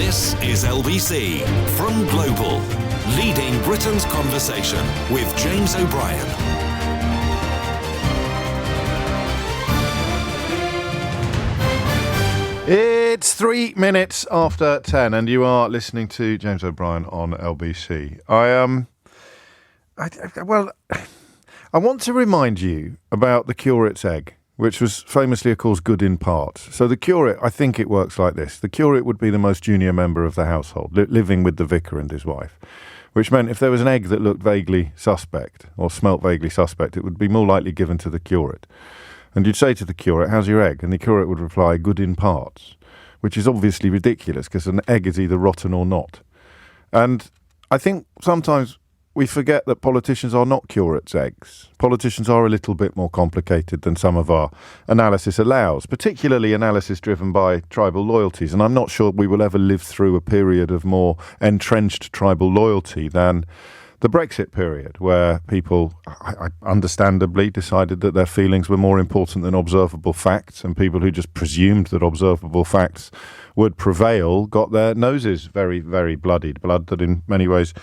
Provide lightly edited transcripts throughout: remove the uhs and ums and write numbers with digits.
This is LBC from Global, leading Britain's conversation with James O'Brien. It's 3 minutes after 10 and you are listening to James O'Brien on LBC. I want to remind you about the curate's egg, which was famously, of course, good in parts. So the curate, I think it works like this. The curate would be the most junior member of the household, living with the vicar and his wife, which meant if there was an egg that looked vaguely suspect or smelt vaguely suspect, it would be more likely given to the curate. And you'd say to the curate, "How's your egg?" And the curate would reply, "Good in parts," which is obviously ridiculous because an egg is either rotten or not. And I think sometimes we forget that politicians are not curates' eggs. Politicians are a little bit more complicated than some of our analysis allows, particularly analysis driven by tribal loyalties. And I'm not sure we will ever live through a period of more entrenched tribal loyalty than the Brexit period, where people understandably decided that their feelings were more important than observable facts, and people who just presumed that observable facts would prevail got their noses very, very bloodied, blood that in many ways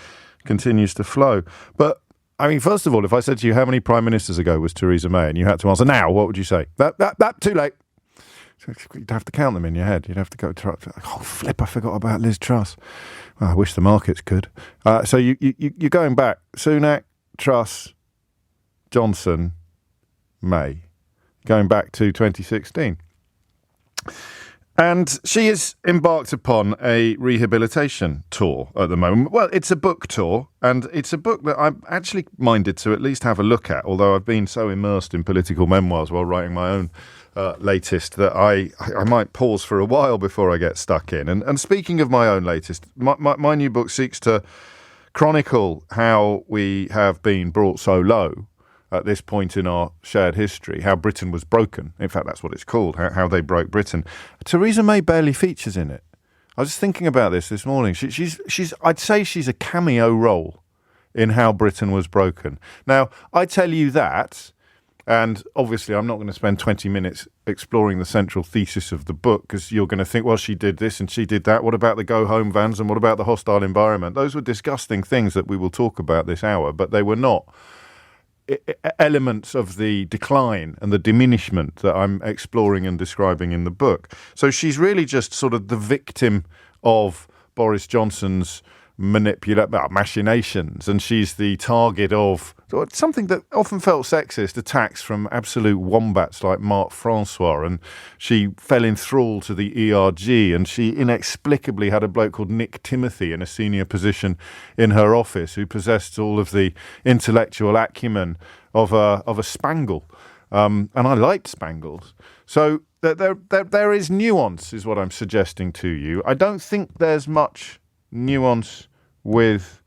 continues to flow. But, I mean, first of all, if I said to you, how many prime ministers ago was Theresa May, and you had to answer now, what would you say? That, too late. You'd have to count them in your head. You'd have to go, oh, flip, I forgot about Liz Truss. Well, I wish the markets could. So you're going back. Sunak, Truss, Johnson, May. Going back to 2016. And she is embarked upon a rehabilitation tour at the moment. Well, it's a book tour, and it's a book that I'm actually minded to at least have a look at, although I've been so immersed in political memoirs while writing my own latest that I might pause for a while before I get stuck in. And speaking of my own latest, my new book seeks to chronicle how we have been brought so low at this point in our shared history, how Britain was broken. In fact, that's what it's called, how they broke Britain. Theresa May barely features in it. I was thinking about this morning. She's I'd say she's a cameo role in how Britain was broken. Now, I tell you that, and obviously I'm not going to spend 20 minutes exploring the central thesis of the book, because you're going to think, well, she did this and she did that. What about the go-home vans and what about the hostile environment? Those were disgusting things that we will talk about this hour, but they were not elements of the decline and the diminishment that I'm exploring and describing in the book. So she's really just sort of the victim of Boris Johnson's machinations, and she's the target of something that often felt sexist, attacks from absolute wombats like Marc Francois, and she fell in thrall to the ERG, and she inexplicably had a bloke called Nick Timothy in a senior position in her office who possessed all of the intellectual acumen of a Spangle, and I liked Spangles. So there is nuance, is what I'm suggesting to you. I don't think there's much nuance with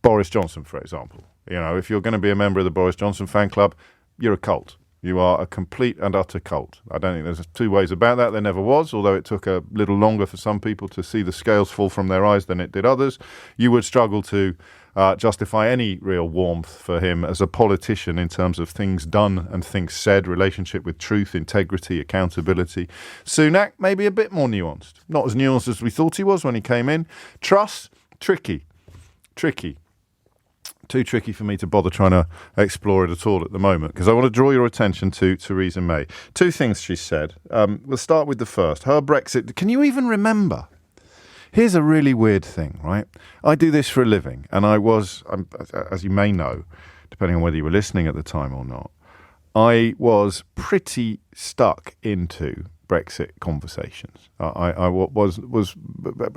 Boris Johnson, for example. You know, if you're going to be a member of the Boris Johnson fan club, you're a cult. You are a complete and utter cult. I don't think there's two ways about that. There never was, although it took a little longer for some people to see the scales fall from their eyes than it did others. You would struggle to justify any real warmth for him as a politician in terms of things done and things said, relationship with truth, integrity, accountability. Sunak, maybe a bit more nuanced. Not as nuanced as we thought he was when he came in. Truss, tricky. Too tricky for me to bother trying to explore it at all at the moment, because I want to draw your attention to Theresa May. Two things she said. We'll start with the first. Her Brexit. Can you even remember? Here's a really weird thing, right? I do this for a living, and I'm, as you may know, depending on whether you were listening at the time or not, I was pretty stuck into Brexit conversations. I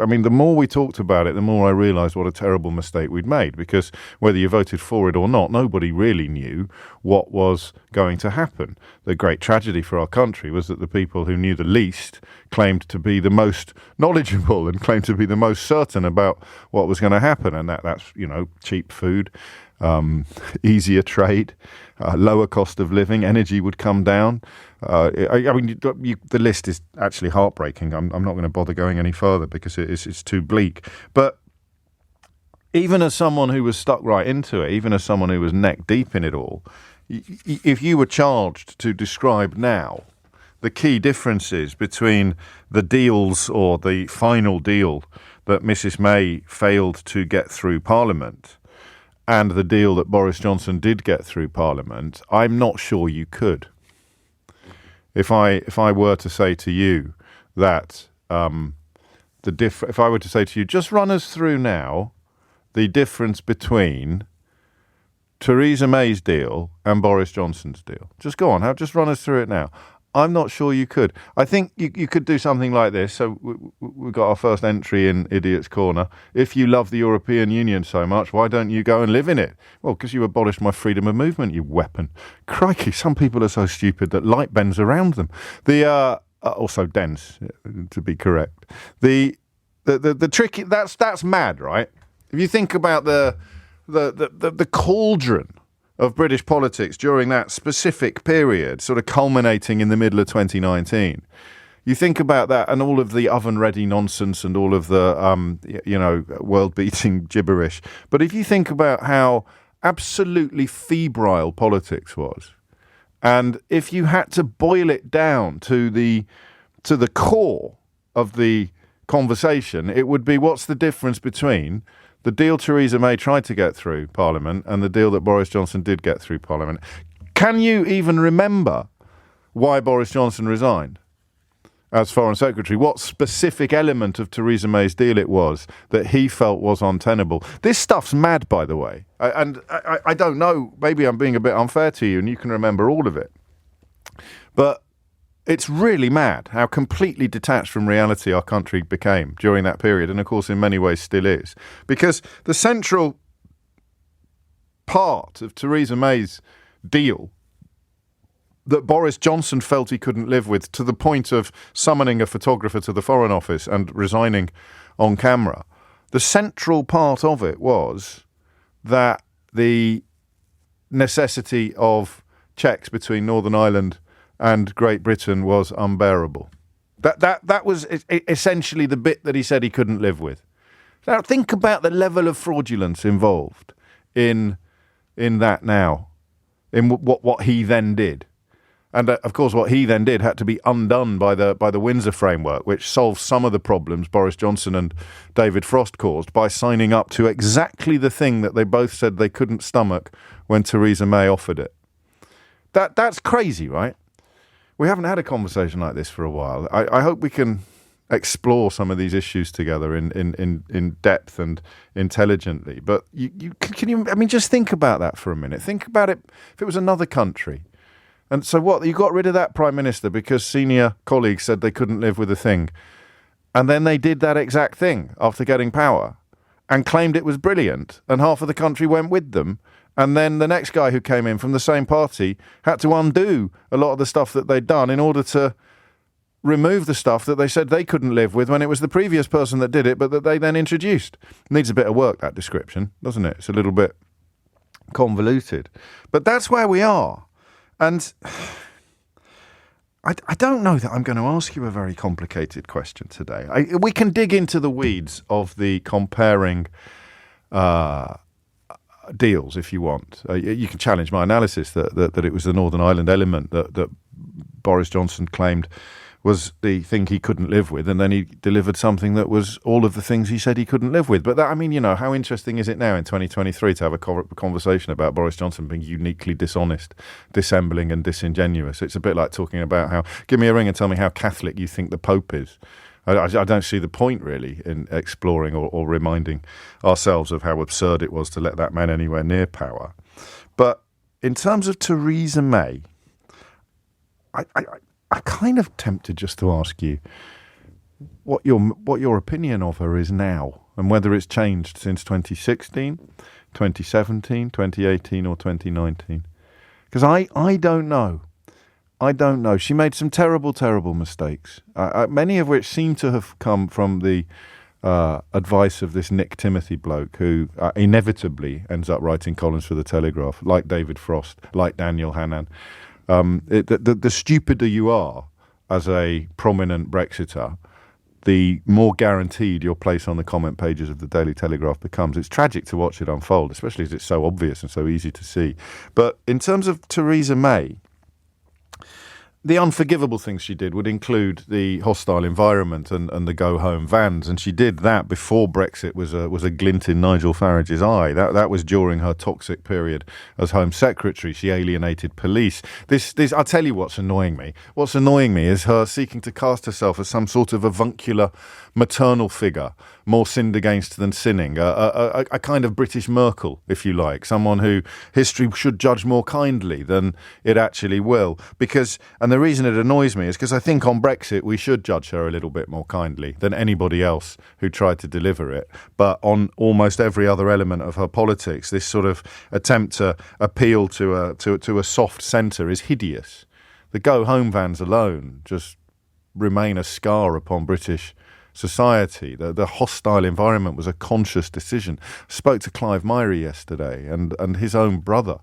mean, the more we talked about it, the more I realised what a terrible mistake we'd made, because whether you voted for it or not, nobody really knew what was going to happen. The great tragedy for our country was that the people who knew the least claimed to be the most knowledgeable and claimed to be the most certain about what was going to happen, and that's, you know, cheap food, easier trade, lower cost of living, energy would come down. I mean, the list is actually heartbreaking. I'm not going to bother going any further because it's too bleak. But even as someone who was stuck right into it, even as someone who was neck deep in it all, if you were charged to describe now the key differences between the deals or the final deal that Mrs May failed to get through Parliament and the deal that Boris Johnson did get through Parliament, I'm not sure you could. If I were to say to you that if I were to say to you, just run us through now the difference between Theresa May's deal and Boris Johnson's deal. Just go on, just run us through it now. I'm not sure you could. I think you could do something like this. So we got our first entry in Idiot's Corner. If you love the European Union so much, why don't you go and live in it? Well, because you abolished my freedom of movement, you weapon. Crikey, some people are so stupid that light bends around them. Also dense, to be correct. The tricky, that's mad, right? If you think about the cauldron of British politics during that specific period, sort of culminating in the middle of 2019. You think about that and all of the oven-ready nonsense and all of the, world-beating gibberish. But if you think about how absolutely febrile politics was, and if you had to boil it down to the core of the conversation, it would be, what's the difference between the deal Theresa May tried to get through Parliament and the deal that Boris Johnson did get through Parliament? Can you even remember why Boris Johnson resigned as Foreign Secretary? What specific element of Theresa May's deal it was that he felt was untenable? This stuff's mad, by the way. I don't know, maybe I'm being a bit unfair to you and you can remember all of it. But it's really mad how completely detached from reality our country became during that period, and of course in many ways still is. Because the central part of Theresa May's deal that Boris Johnson felt he couldn't live with, to the point of summoning a photographer to the Foreign Office and resigning on camera, the central part of it was that the necessity of checks between Northern Ireland and Great Britain was unbearable. That was essentially the bit that he said he couldn't live with. Now think about the level of fraudulence involved in that now, in what he then did. And of course what he then did had to be undone by the Windsor framework, which solved some of the problems Boris Johnson and David Frost caused by signing up to exactly the thing that they both said they couldn't stomach when Theresa May offered it. That's crazy, right? We haven't had a conversation like this for a while. I hope we can explore some of these issues together in depth and intelligently. But can you? I mean, just think about that for a minute. Think about it if it was another country. And so what? You got rid of that Prime Minister because senior colleagues said they couldn't live with a thing. And then they did that exact thing after getting power and claimed it was brilliant. And half of the country went with them. And then the next guy who came in from the same party had to undo a lot of the stuff that they'd done in order to remove the stuff that they said they couldn't live with when it was the previous person that did it, but that they then introduced. It needs a bit of work, that description, doesn't it? It's a little bit convoluted. But that's where we are. And I don't know that I'm going to ask you a very complicated question today. We can dig into the weeds of the comparing deals if you want. You can challenge my analysis that it was the Northern Ireland element that Boris Johnson claimed was the thing he couldn't live with, and then he delivered something that was all of the things he said he couldn't live with. But that, I mean, how interesting is it now in 2023 to have a conversation about Boris Johnson being uniquely dishonest, dissembling and disingenuous? It's a bit like talking about how, give me a ring and tell me how Catholic you think the Pope is. I don't see the point, really, in exploring or reminding ourselves of how absurd it was to let that man anywhere near power. But in terms of Theresa May, I'm kind of tempted just to ask you what your opinion of her is now, and whether it's changed since 2016, 2017, 2018 or 2019. Because I don't know. I don't know. She made some terrible, terrible mistakes, many of which seem to have come from the advice of this Nick Timothy bloke who inevitably ends up writing columns for The Telegraph, like David Frost, like Daniel Hannan. The stupider you are as a prominent Brexiter, the more guaranteed your place on the comment pages of the Daily Telegraph becomes. It's tragic to watch it unfold, especially as it's so obvious and so easy to see. But in terms of Theresa May, the unforgivable things she did would include the hostile environment and the go-home vans, and she did that before Brexit was a glint in Nigel Farage's eye. That was during her toxic period as Home Secretary. She alienated police. This I'll tell you what's annoying me. What's annoying me is her seeking to cast herself as some sort of avuncular maternal figure, more sinned against than sinning, a kind of British Merkel, if you like, someone who history should judge more kindly than it actually will. And the reason it annoys me is because I think on Brexit we should judge her a little bit more kindly than anybody else who tried to deliver it. But on almost every other element of her politics, this sort of attempt to appeal to a soft centre is hideous. The go-home vans alone just remain a scar upon British society. The hostile environment was a conscious decision. I spoke to Clive Myrie yesterday, and his own brother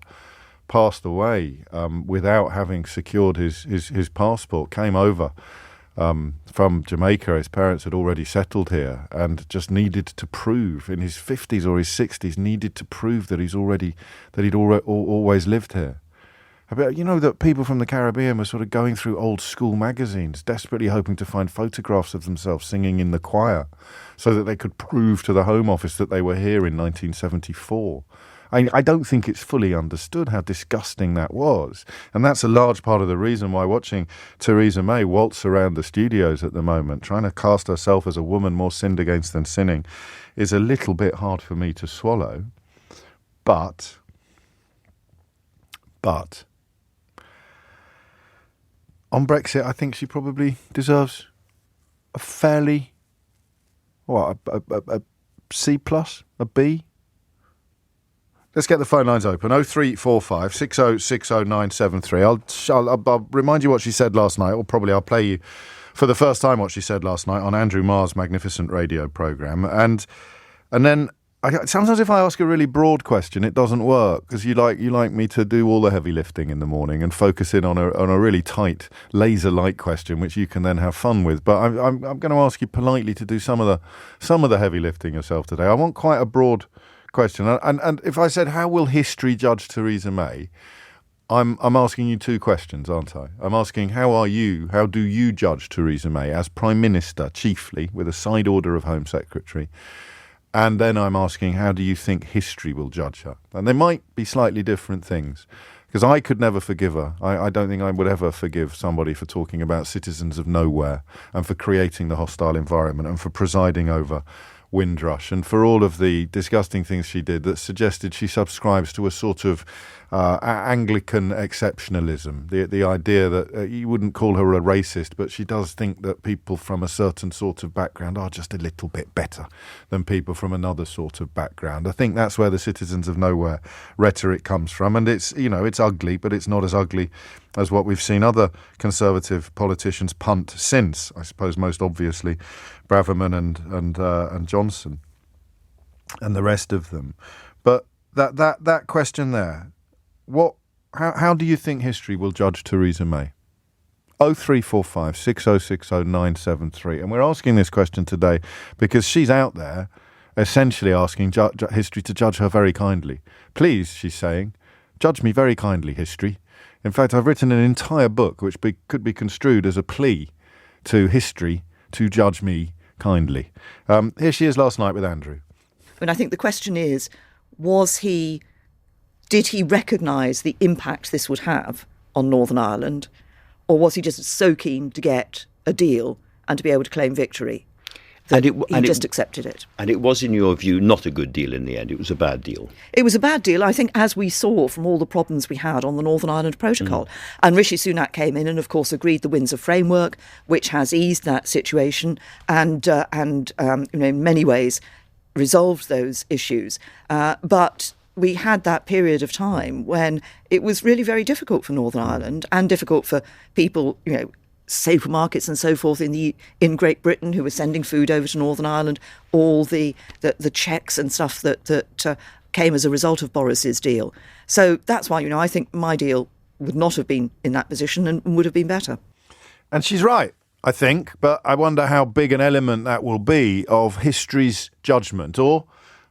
passed away without having secured his passport, came over from Jamaica. His parents had already settled here and just needed to prove, in his 50s or his 60s, needed to prove that he'd always lived here. You know that people from the Caribbean were sort of going through old school magazines, desperately hoping to find photographs of themselves singing in the choir so that they could prove to the Home Office that they were here in 1974. I don't think it's fully understood how disgusting that was. And that's a large part of the reason why watching Theresa May waltz around the studios at the moment, trying to cast herself as a woman more sinned against than sinning, is a little bit hard for me to swallow. But on Brexit, I think she probably deserves a fairly, a C+, a B. Let's get the phone lines open. 0345 6060973. I'll remind you what she said last night, or probably I'll play you for the first time what she said last night on Andrew Marr's magnificent radio programme. And then sometimes if I ask a really broad question, it doesn't work because you like me to do all the heavy lifting in the morning and focus in on a really tight laser-like question, which you can then have fun with. But I'm going to ask you politely to do some of the heavy lifting yourself today. I want quite a broad question, and if I said how will history judge Theresa May, I'm asking you two questions, aren't I? I'm asking how do you judge Theresa May as Prime Minister, chiefly with a side order of Home Secretary? And then I'm asking, how do you think history will judge her? And they might be slightly different things, because I could never forgive her. I don't think I would ever forgive somebody for talking about citizens of nowhere and for creating the hostile environment and for presiding over Windrush and for all of the disgusting things she did that suggested she subscribes to a sort of Anglican exceptionalism, the idea that you wouldn't call her a racist, but she does think that people from a certain sort of background are just a little bit better than people from another sort of background. I think that's where the citizens of nowhere rhetoric comes from, and it's ugly, but it's not as ugly as what we've seen other Conservative politicians punt since, I suppose most obviously Braverman and Johnson and the rest of them. But that question there, how do you think history will judge Theresa May? 0345 6060973. And we're asking this question today because she's out there essentially asking history to judge her very kindly. Please, she's saying, judge me very kindly, history. In fact, I've written an entire book which could be construed as a plea to history to judge me kindly. Here she is last night with Andrew. And I think the question is, did he recognise the impact this would have on Northern Ireland, or was he just so keen to get a deal and to be able to claim victory that he just accepted it? And it was, in your view, not a good deal in the end. It was a bad deal. It was a bad deal, I think, as we saw from all the problems we had on the Northern Ireland Protocol. And Rishi Sunak came in and, of course, agreed the Windsor Framework, which has eased that situation and in many ways resolved those issues. But we had that period of time when it was really very difficult for Northern Ireland and difficult for people, supermarkets and so forth in Great Britain who were sending food over to Northern Ireland, all the checks and stuff that came as a result of Boris's deal. So that's why, I think my deal would not have been in that position and would have been better. And she's right, I think, but I wonder how big an element that will be of history's judgment, or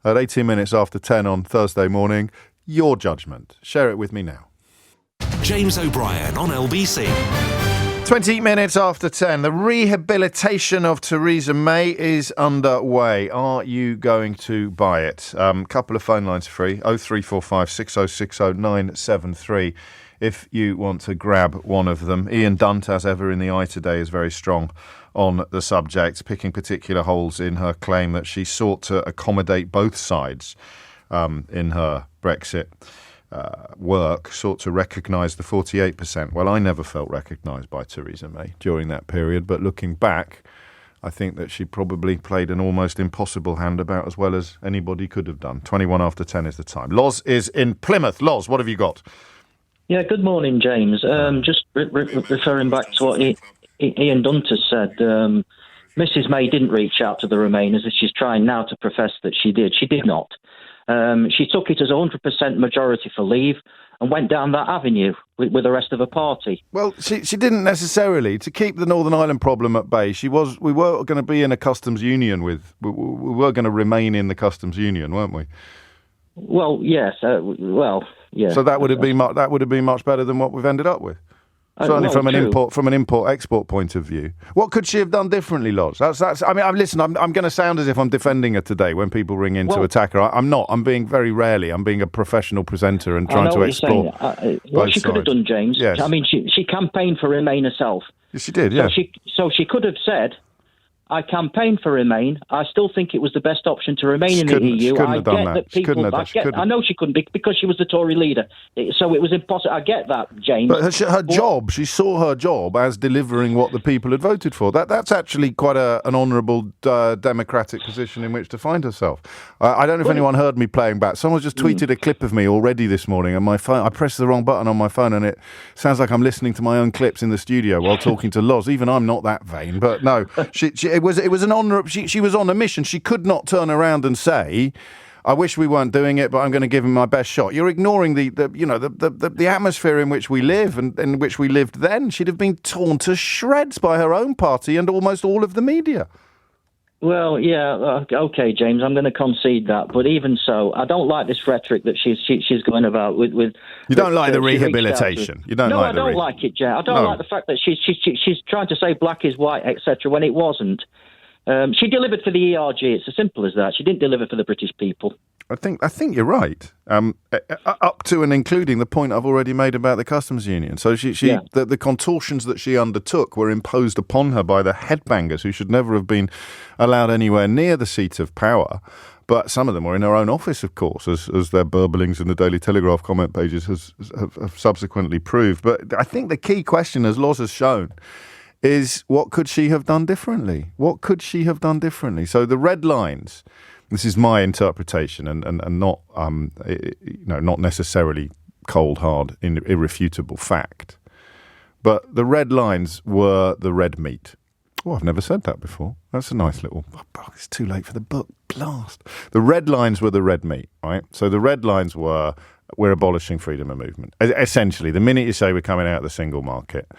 at 18 minutes after 10 on Thursday morning, your judgment. Share it with me now. James O'Brien on LBC. 20 minutes after 10. The rehabilitation of Theresa May is underway. Are you going to buy it? Couple of phone lines free. 0345 6060 973 if you want to grab one of them. Ian Dunt, as ever in the Eye today, is very strong on the subject, picking particular holes in her claim that she sought to accommodate both sides in her Brexit work, sought to recognise the 48%. Well, I never felt recognised by Theresa May during that period, but looking back, I think that she probably played an almost impossible hand about as well as anybody could have done. 21 after 10 is the time. Loz is in Plymouth. Loz, what have you got? Yeah, good morning, James. Just referring back to what Ian Dunter said, Mrs May didn't reach out to the Remainers as she's trying now to profess that she did. She did not. She took it as 100% majority for leave and went down that avenue with the rest of the party. Well, she didn't necessarily. To keep the Northern Ireland problem at bay, we were going to be in a customs union we were going to remain in the customs union, weren't we? Well, yes. Yeah. So that would have been much better than what we've ended up with. Certainly from an import-export point of view. What could she have done differently, Loz? I'm going to sound as if I'm defending her today when people ring in to attack her. I'm not. I'm being very rarely. I'm being a professional presenter and trying to explore. What she could have done, James. Yes. I mean, she campaigned for Remain herself. Yes, she did. Yeah. So she could have said, I campaigned for Remain. I still think it was the best option to remain in the EU. She couldn't have done that. I know she couldn't because she was the Tory leader. So it was impossible. I get that, James. But her job, she saw her job as delivering what the people had voted for. That's actually quite an honourable democratic position in which to find herself. I don't know if anyone heard me playing back. Someone just tweeted a clip of me already this morning on my phone. I pressed the wrong button on my phone and it sounds like I'm listening to my own clips in the studio while talking to Loz. Even I'm not that vain. But no, it was an honour. She was on a mission. She could not turn around and say, I wish we weren't doing it, but I'm going to give him my best shot. You're ignoring the atmosphere in which we live and in which we lived then. She'd have been torn to shreds by her own party and almost all of the media. Well, yeah, okay, James, I'm going to concede that. But even so, I don't like this rhetoric that she's going about with. You don't like the rehabilitation. You don't like. No, I don't like it, Jay. I don't like the fact that she's trying to say black is white, etc. when it wasn't. She delivered for the ERG. It's as simple as that. She didn't deliver for the British people. I think you're right. Up to and including the point I've already made about the customs union. So the contortions that she undertook were imposed upon her by the headbangers who should never have been allowed anywhere near the seat of power. But some of them were in her own office, of course, as their burblings in the Daily Telegraph comment pages have subsequently proved. But I think the key question, as Loz has shown, is what could she have done differently? What could she have done differently? So the red lines, this is my interpretation and not not necessarily cold, hard, irrefutable fact. But the red lines were the red meat. Oh, I've never said that before. That's a nice little... Oh, it's too late for the book. Blast. The red lines were the red meat, right? So the red lines were, we're abolishing freedom of movement. Essentially, the minute you say we're coming out of the single market,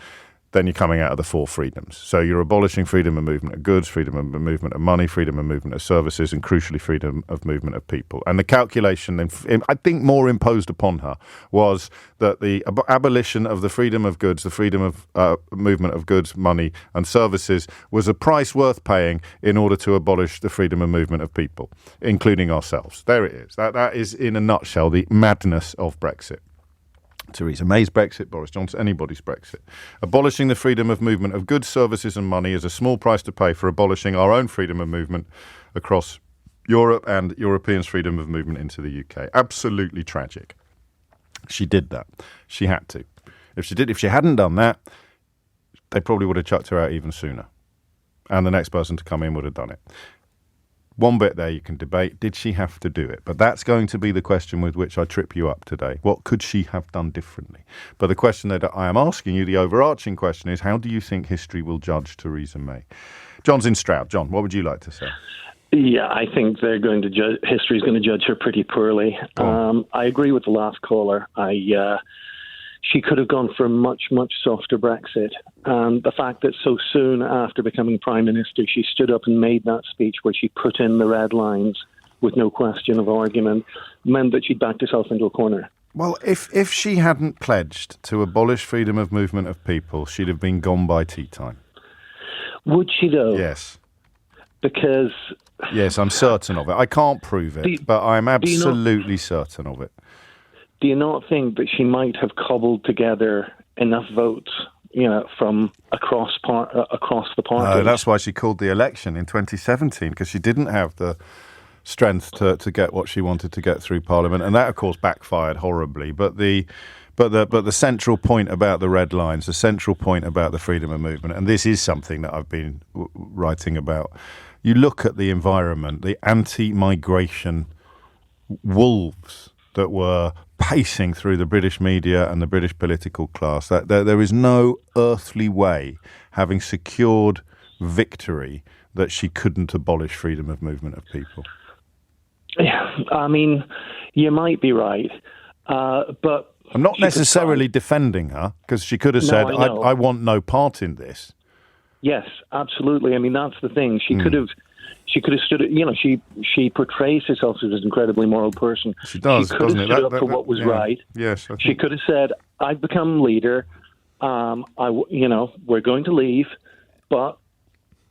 then you're coming out of the four freedoms. So you're abolishing freedom of movement of goods, freedom of movement of money, freedom of movement of services, and crucially, freedom of movement of people. And the calculation, I think more imposed upon her, was that the abolition of the freedom of goods, the freedom of movement of goods, money, and services was a price worth paying in order to abolish the freedom of movement of people, including ourselves. There it is. That is, in a nutshell, the madness of Brexit. Theresa May's Brexit, Boris Johnson, anybody's Brexit. Abolishing the freedom of movement of goods, services and money is a small price to pay for abolishing our own freedom of movement across Europe and Europeans' freedom of movement into the UK. Absolutely tragic. She did that. She had to. If she hadn't done that, they probably would have chucked her out even sooner. And the next person to come in would have done it. One bit there you can debate, did she have to do it? But that's going to be the question with which I trip you up today. What could she have done differently? But the question that I am asking you, the overarching question is, how do you think history will judge Theresa May? John's in Stroud. John, what would you like to say? Yeah, I think history is going to judge her pretty poorly. I agree with the last caller. She could have gone for a much, much softer Brexit. And the fact that so soon after becoming Prime Minister, she stood up and made that speech where she put in the red lines with no question of argument, meant that she'd backed herself into a corner. Well, if she hadn't pledged to abolish freedom of movement of people, she'd have been gone by tea time. Would she, though? Yes. Because... Yes, I'm certain of it. I can't prove it, but I'm absolutely certain of it. Do you not think that she might have cobbled together enough votes, from across the party? No, that's why she called the election in 2017, because she didn't have the strength to get what she wanted to get through Parliament, and that, of course, backfired horribly. But the central point about the red lines, the central point about the freedom of movement, and this is something that I've been writing about. You look at the environment, the anti-migration wolves that were pacing through the British media and the British political class, that there is no earthly way, having secured victory, that she couldn't abolish freedom of movement of people. Yeah, I mean, you might be right, but... I'm not necessarily defending her, because she could have said, I want no part in this. Yes, absolutely. I mean, that's the thing. She could have stood. She portrays herself as an incredibly moral person. She does. She could have stood up for what was right. Yes. She could have said, "I've become leader. We're going to leave, but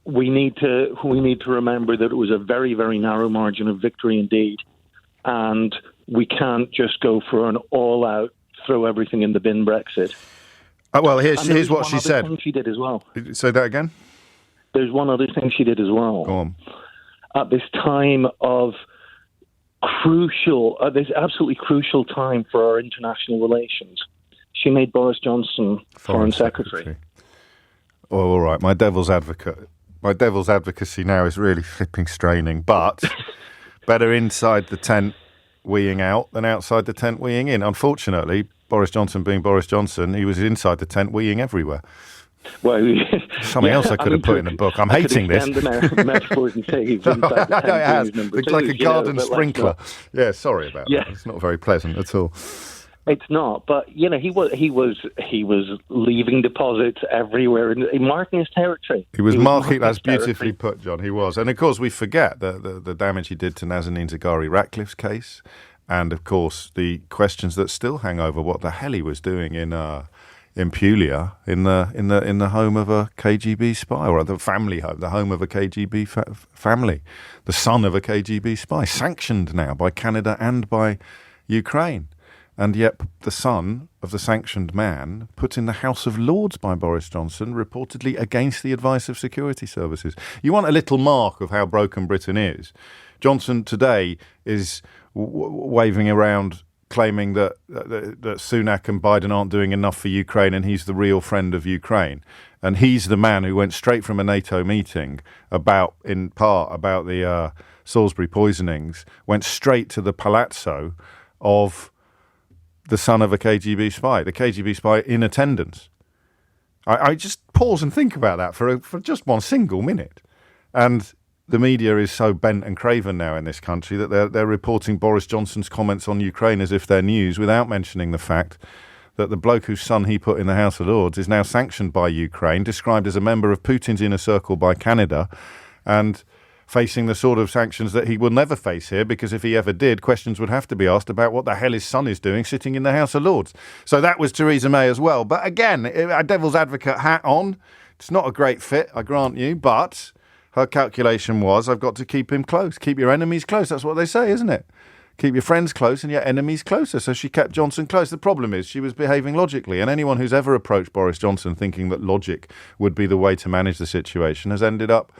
we need to remember that it was a very, very narrow margin of victory indeed, and we can't just go for an all-out throw everything in the bin Brexit." Well, here's what she said. She did as well. Say that again? There's one other thing she did as well. Go on. At this time of this absolutely crucial time for our international relations, she made Boris Johnson Foreign Secretary. Oh, all right. My devil's advocacy now is really flipping straining, but better inside the tent weeing out than outside the tent weeing in. Unfortunately, Boris Johnson being Boris Johnson, he was inside the tent weeing everywhere. Well, something else I could have put in the book. I'm hating this. Metaphors and saves inside the tent. It has. It's like a garden sprinkler. Yeah, sorry about that. It's not very pleasant at all. It's not, but he was leaving deposits everywhere and marking his territory. He was marking. That's beautifully put, John. He was, and of course we forget the damage he did to Nazanin Zaghari-Ratcliffe's case, and of course the questions that still hang over what the hell he was doing in Puglia, in the home of a KGB spy, or the family home, the home of a KGB family, the son of a KGB spy, sanctioned now by Canada and by Ukraine. And yet the son of the sanctioned man put in the House of Lords by Boris Johnson, reportedly against the advice of security services. You want a little mark of how broken Britain is. Johnson today is waving around claiming that Sunak and Biden aren't doing enough for Ukraine and he's the real friend of Ukraine. And he's the man who went straight from a NATO meeting in part about the Salisbury poisonings, went straight to the palazzo of the son of a KGB spy, the KGB spy in attendance. I just pause and think about that for just one single minute. And the media is so bent and craven now in this country that they're reporting Boris Johnson's comments on Ukraine as if they're news, without mentioning the fact that the bloke whose son he put in the House of Lords is now sanctioned by Ukraine, described as a member of Putin's inner circle by Canada, and facing the sort of sanctions that he will never face here, because if he ever did, questions would have to be asked about what the hell his son is doing sitting in the House of Lords. So that was Theresa May as well. But again, a devil's advocate hat on. It's not a great fit, I grant you, but her calculation was, I've got to keep him close. Keep your enemies close. That's what they say, isn't it? Keep your friends close and your enemies closer. So she kept Johnson close. The problem is she was behaving logically, and anyone who's ever approached Boris Johnson thinking that logic would be the way to manage the situation has ended up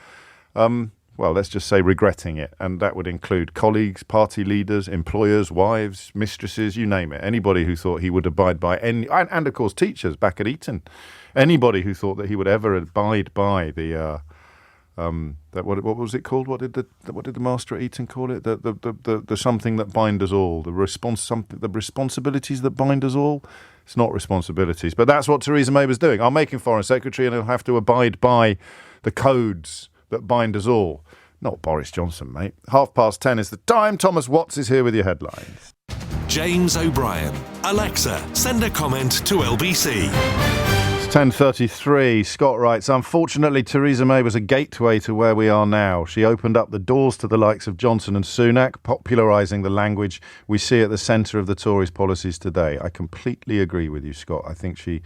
well, let's just say regretting it. And that would include colleagues, party leaders, employers, wives, mistresses, you name it. Anybody who thought he would abide by and of course, teachers back at Eton. Anybody who thought that he would ever abide by the, what was it called? What did the master at Eton call it? The something that bind us all, the responsibilities that bind us all. It's not responsibilities, but that's what Theresa May was doing. I'll make him Foreign Secretary and he'll have to abide by the codes that bind us all. Not Boris Johnson, mate. 10:30 is the time. Thomas Watts is here with your headlines. James O'Brien. Alexa, send a comment to LBC. 10:33. Scott writes, unfortunately, Theresa May was a gateway to where we are now. She opened up the doors to the likes of Johnson and Sunak, popularising the language we see at the centre of the Tories' policies today. I completely agree with you, Scott. I think she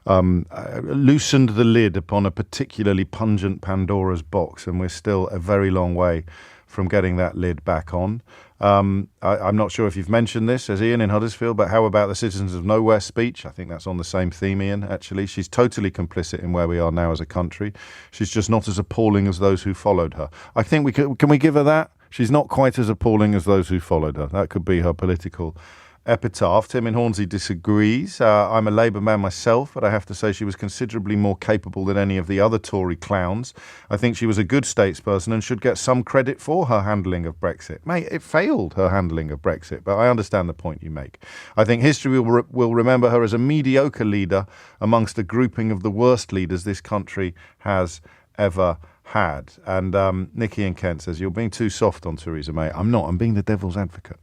loosened the lid upon a particularly pungent Pandora's box, and we're still a very long way from getting that lid back on. I'm not sure if you've mentioned this, as Ian in Huddersfield, but how about the Citizens of Nowhere speech? I think that's on the same theme, Ian, actually. She's totally complicit in where we are now as a country. She's just not as appalling as those who followed her. I think can we give her that? She's not quite as appalling as those who followed her. That could be her political epitaph. Tim in Hornsey disagrees. I'm a Labour man myself, but I have to say she was considerably more capable than any of the other Tory clowns. I think she was a good statesperson and should get some credit for her handling of Brexit. Mate, it failed, her handling of Brexit, but I understand the point you make. I think history will remember her as a mediocre leader amongst a grouping of the worst leaders this country has ever had. And Nikki in Kent says, you're being too soft on Theresa May. I'm not. I'm being the devil's advocate.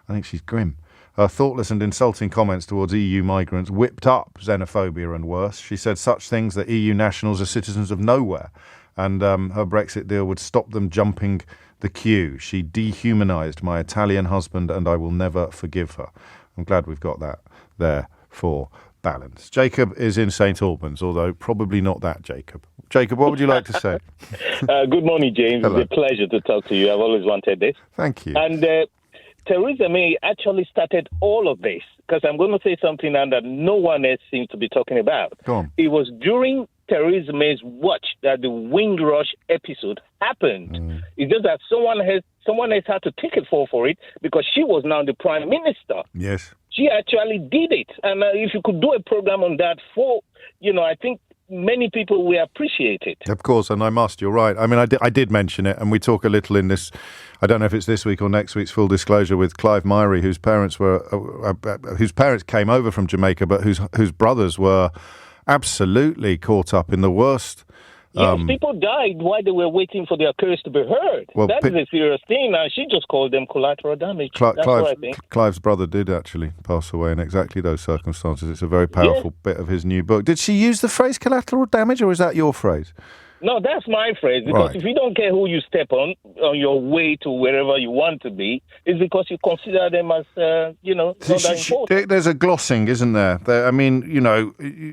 I think she's grim. Her thoughtless and insulting comments towards EU migrants whipped up xenophobia and worse. She said such things that EU nationals are citizens of nowhere, and her Brexit deal would stop them jumping the queue. She dehumanised my Italian husband, and I will never forgive her. I'm glad we've got that there for balance. Jacob is in St Albans, although probably not that Jacob. Jacob, what would you like to say? Good morning, James. Hello. It's a pleasure to talk to you. I've always wanted this. Thank you. And Theresa May actually started all of this, because I'm going to say something now that no one else seems to be talking about. Go on. It was during Theresa May's watch that the Windrush episode happened. It's just that someone else had to take it for it, because she was now the Prime Minister. Yes. She actually did it. And if you could do a program on that I think many people will appreciate it. Of course, and I must. You're right. I mean, I did mention it, and we talk a little in this. I don't know if it's this week or next week's Full Disclosure with Clive Myrie, whose parents came over from Jamaica, but whose brothers were absolutely caught up in the worst. Yes, people died while they were waiting for their case to be heard. Well, that is a serious thing, and she just called them collateral damage. That's what I think. Clive's brother did actually pass away in exactly those circumstances. It's a very powerful bit of his new book. Did she use the phrase collateral damage, or is that your phrase? No, that's my phrase, because Right. if you don't care who you step on your way to wherever you want to be, it's because you consider them as, not that important. There's a glossing, isn't there? I mean,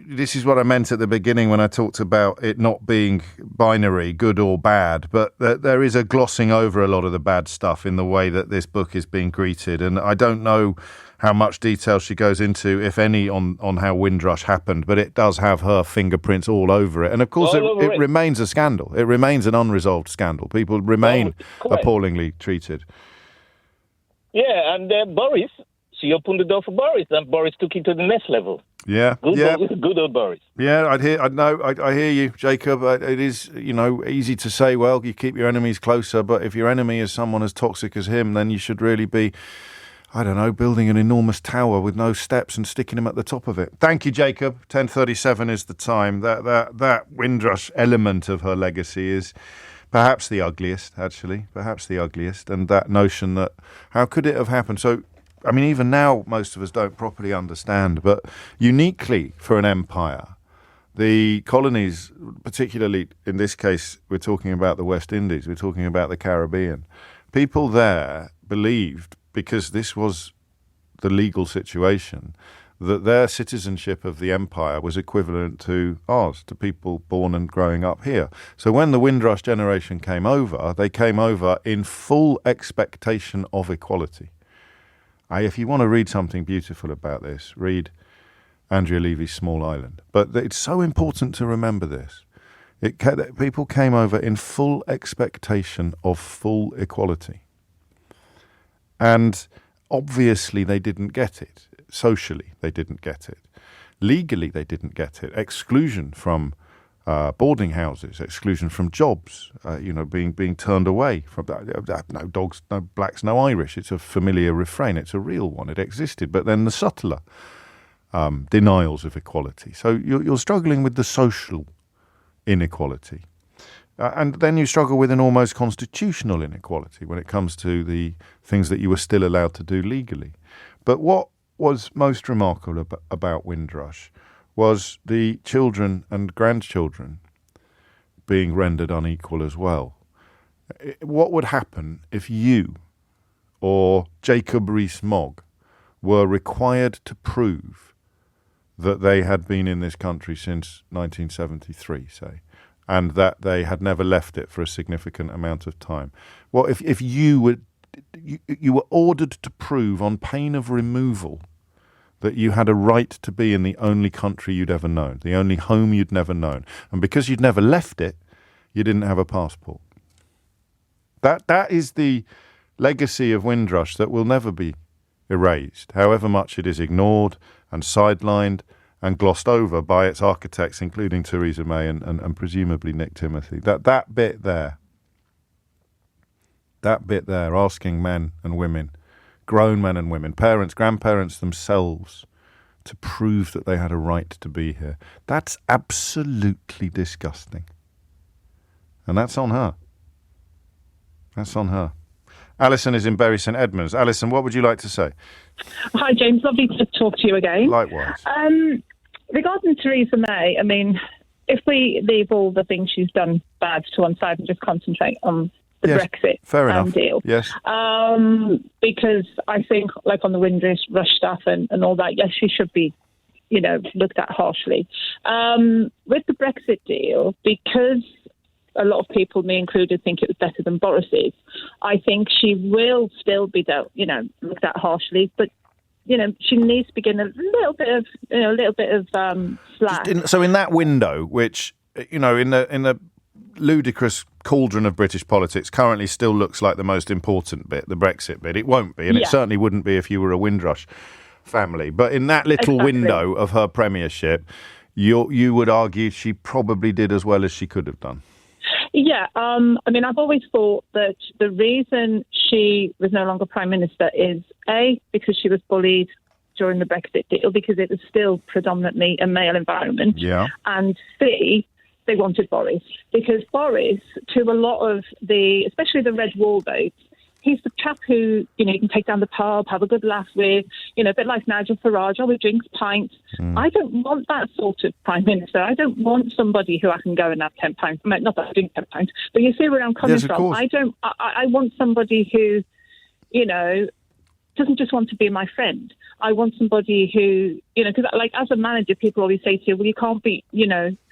this is what I meant at the beginning when I talked about it not being binary, good or bad, but there is a glossing over a lot of the bad stuff in the way that this book is being greeted, and I don't know how much detail she goes into, if any, on how Windrush happened, but it does have her fingerprints all over it. And of course, it remains a scandal. It remains an unresolved scandal. People remain appallingly treated. Yeah, and Boris, she opened the door for Boris, and Boris took it to the next level. Yeah, Good old Boris. Yeah, I hear you, Jacob. It is, easy to say, well, you keep your enemies closer, but if your enemy is someone as toxic as him, then you should really be, I don't know, building an enormous tower with no steps and sticking him at the top of it. Thank you, Jacob. 10:37 is the time. That Windrush element of her legacy is perhaps the ugliest, actually. Perhaps the ugliest. And that notion that, how could it have happened? So, I mean, even now, most of us don't properly understand, but uniquely for an empire, the colonies, particularly in this case, we're talking about the West Indies, we're talking about the Caribbean, people there believed, because this was the legal situation, that their citizenship of the empire was equivalent to ours, to people born and growing up here. So when the Windrush generation came over, they came over in full expectation of equality. If you want to read something beautiful about this, read Andrea Levy's Small Island. But it's so important to remember this. People came over in full expectation of full equality. And obviously they didn't get it. Socially, they didn't get it. Legally, they didn't get it. Exclusion from boarding houses, exclusion from jobs, being turned away from no dogs, no blacks, no Irish. It's a familiar refrain. It's a real one. It existed. But then the subtler denials of equality. So you're struggling with the social inequality. And then you struggle with an almost constitutional inequality when it comes to the things that you were still allowed to do legally. But what was most remarkable about Windrush was the children and grandchildren being rendered unequal as well. What would happen if you or Jacob Rees-Mogg were required to prove that they had been in this country since 1973, say, and that they had never left it for a significant amount of time? Well, if you were ordered to prove on pain of removal that you had a right to be in the only country you'd ever known, the only home you'd never known, and because you'd never left it, you didn't have a passport. That is the legacy of Windrush that will never be erased, however much it is ignored and sidelined and glossed over by its architects, including Theresa May and presumably Nick Timothy. That bit there, asking men and women, grown men and women, parents, grandparents themselves, to prove that they had a right to be here. That's absolutely disgusting. And that's on her. That's on her. Alison is in Bury St Edmunds. Alison, what would you like to say? Hi, James. Lovely to talk to you again. Likewise. Regarding Theresa May, I mean, if we leave all the things she's done bad to one side and just concentrate on the Brexit deal. Yes. Because I think, like on the Windrush stuff and all that, yes, she should be, looked at harshly. With the Brexit deal, because a lot of people, me included, think it was better than Boris's, I think she will still be looked at harshly, but she needs to begin a little bit of slack. So in that window, which in the ludicrous cauldron of British politics, currently still looks like the most important bit, the Brexit bit. It won't be, and it certainly wouldn't be if you were a Windrush family. But in that little window of her premiership, you would argue she probably did as well as she could have done. Yeah, I mean, I've always thought that the reason she was no longer Prime Minister is, A, because she was bullied during the Brexit deal, because it was still predominantly a male environment. Yeah. And C, they wanted Boris, because Boris, to a lot of especially the Red Wall votes, he's the chap who, you can take down the pub, have a good laugh with, a bit like Nigel Farage, always drinks pints. I don't want that sort of Prime Minister. I don't want somebody who I can go and have 10 pints. I mean, not that I drink 10 pints, but you see where I'm coming from. I want somebody who, doesn't just want to be my friend. I want somebody who, because as a manager, people always say to you, well, you can't be,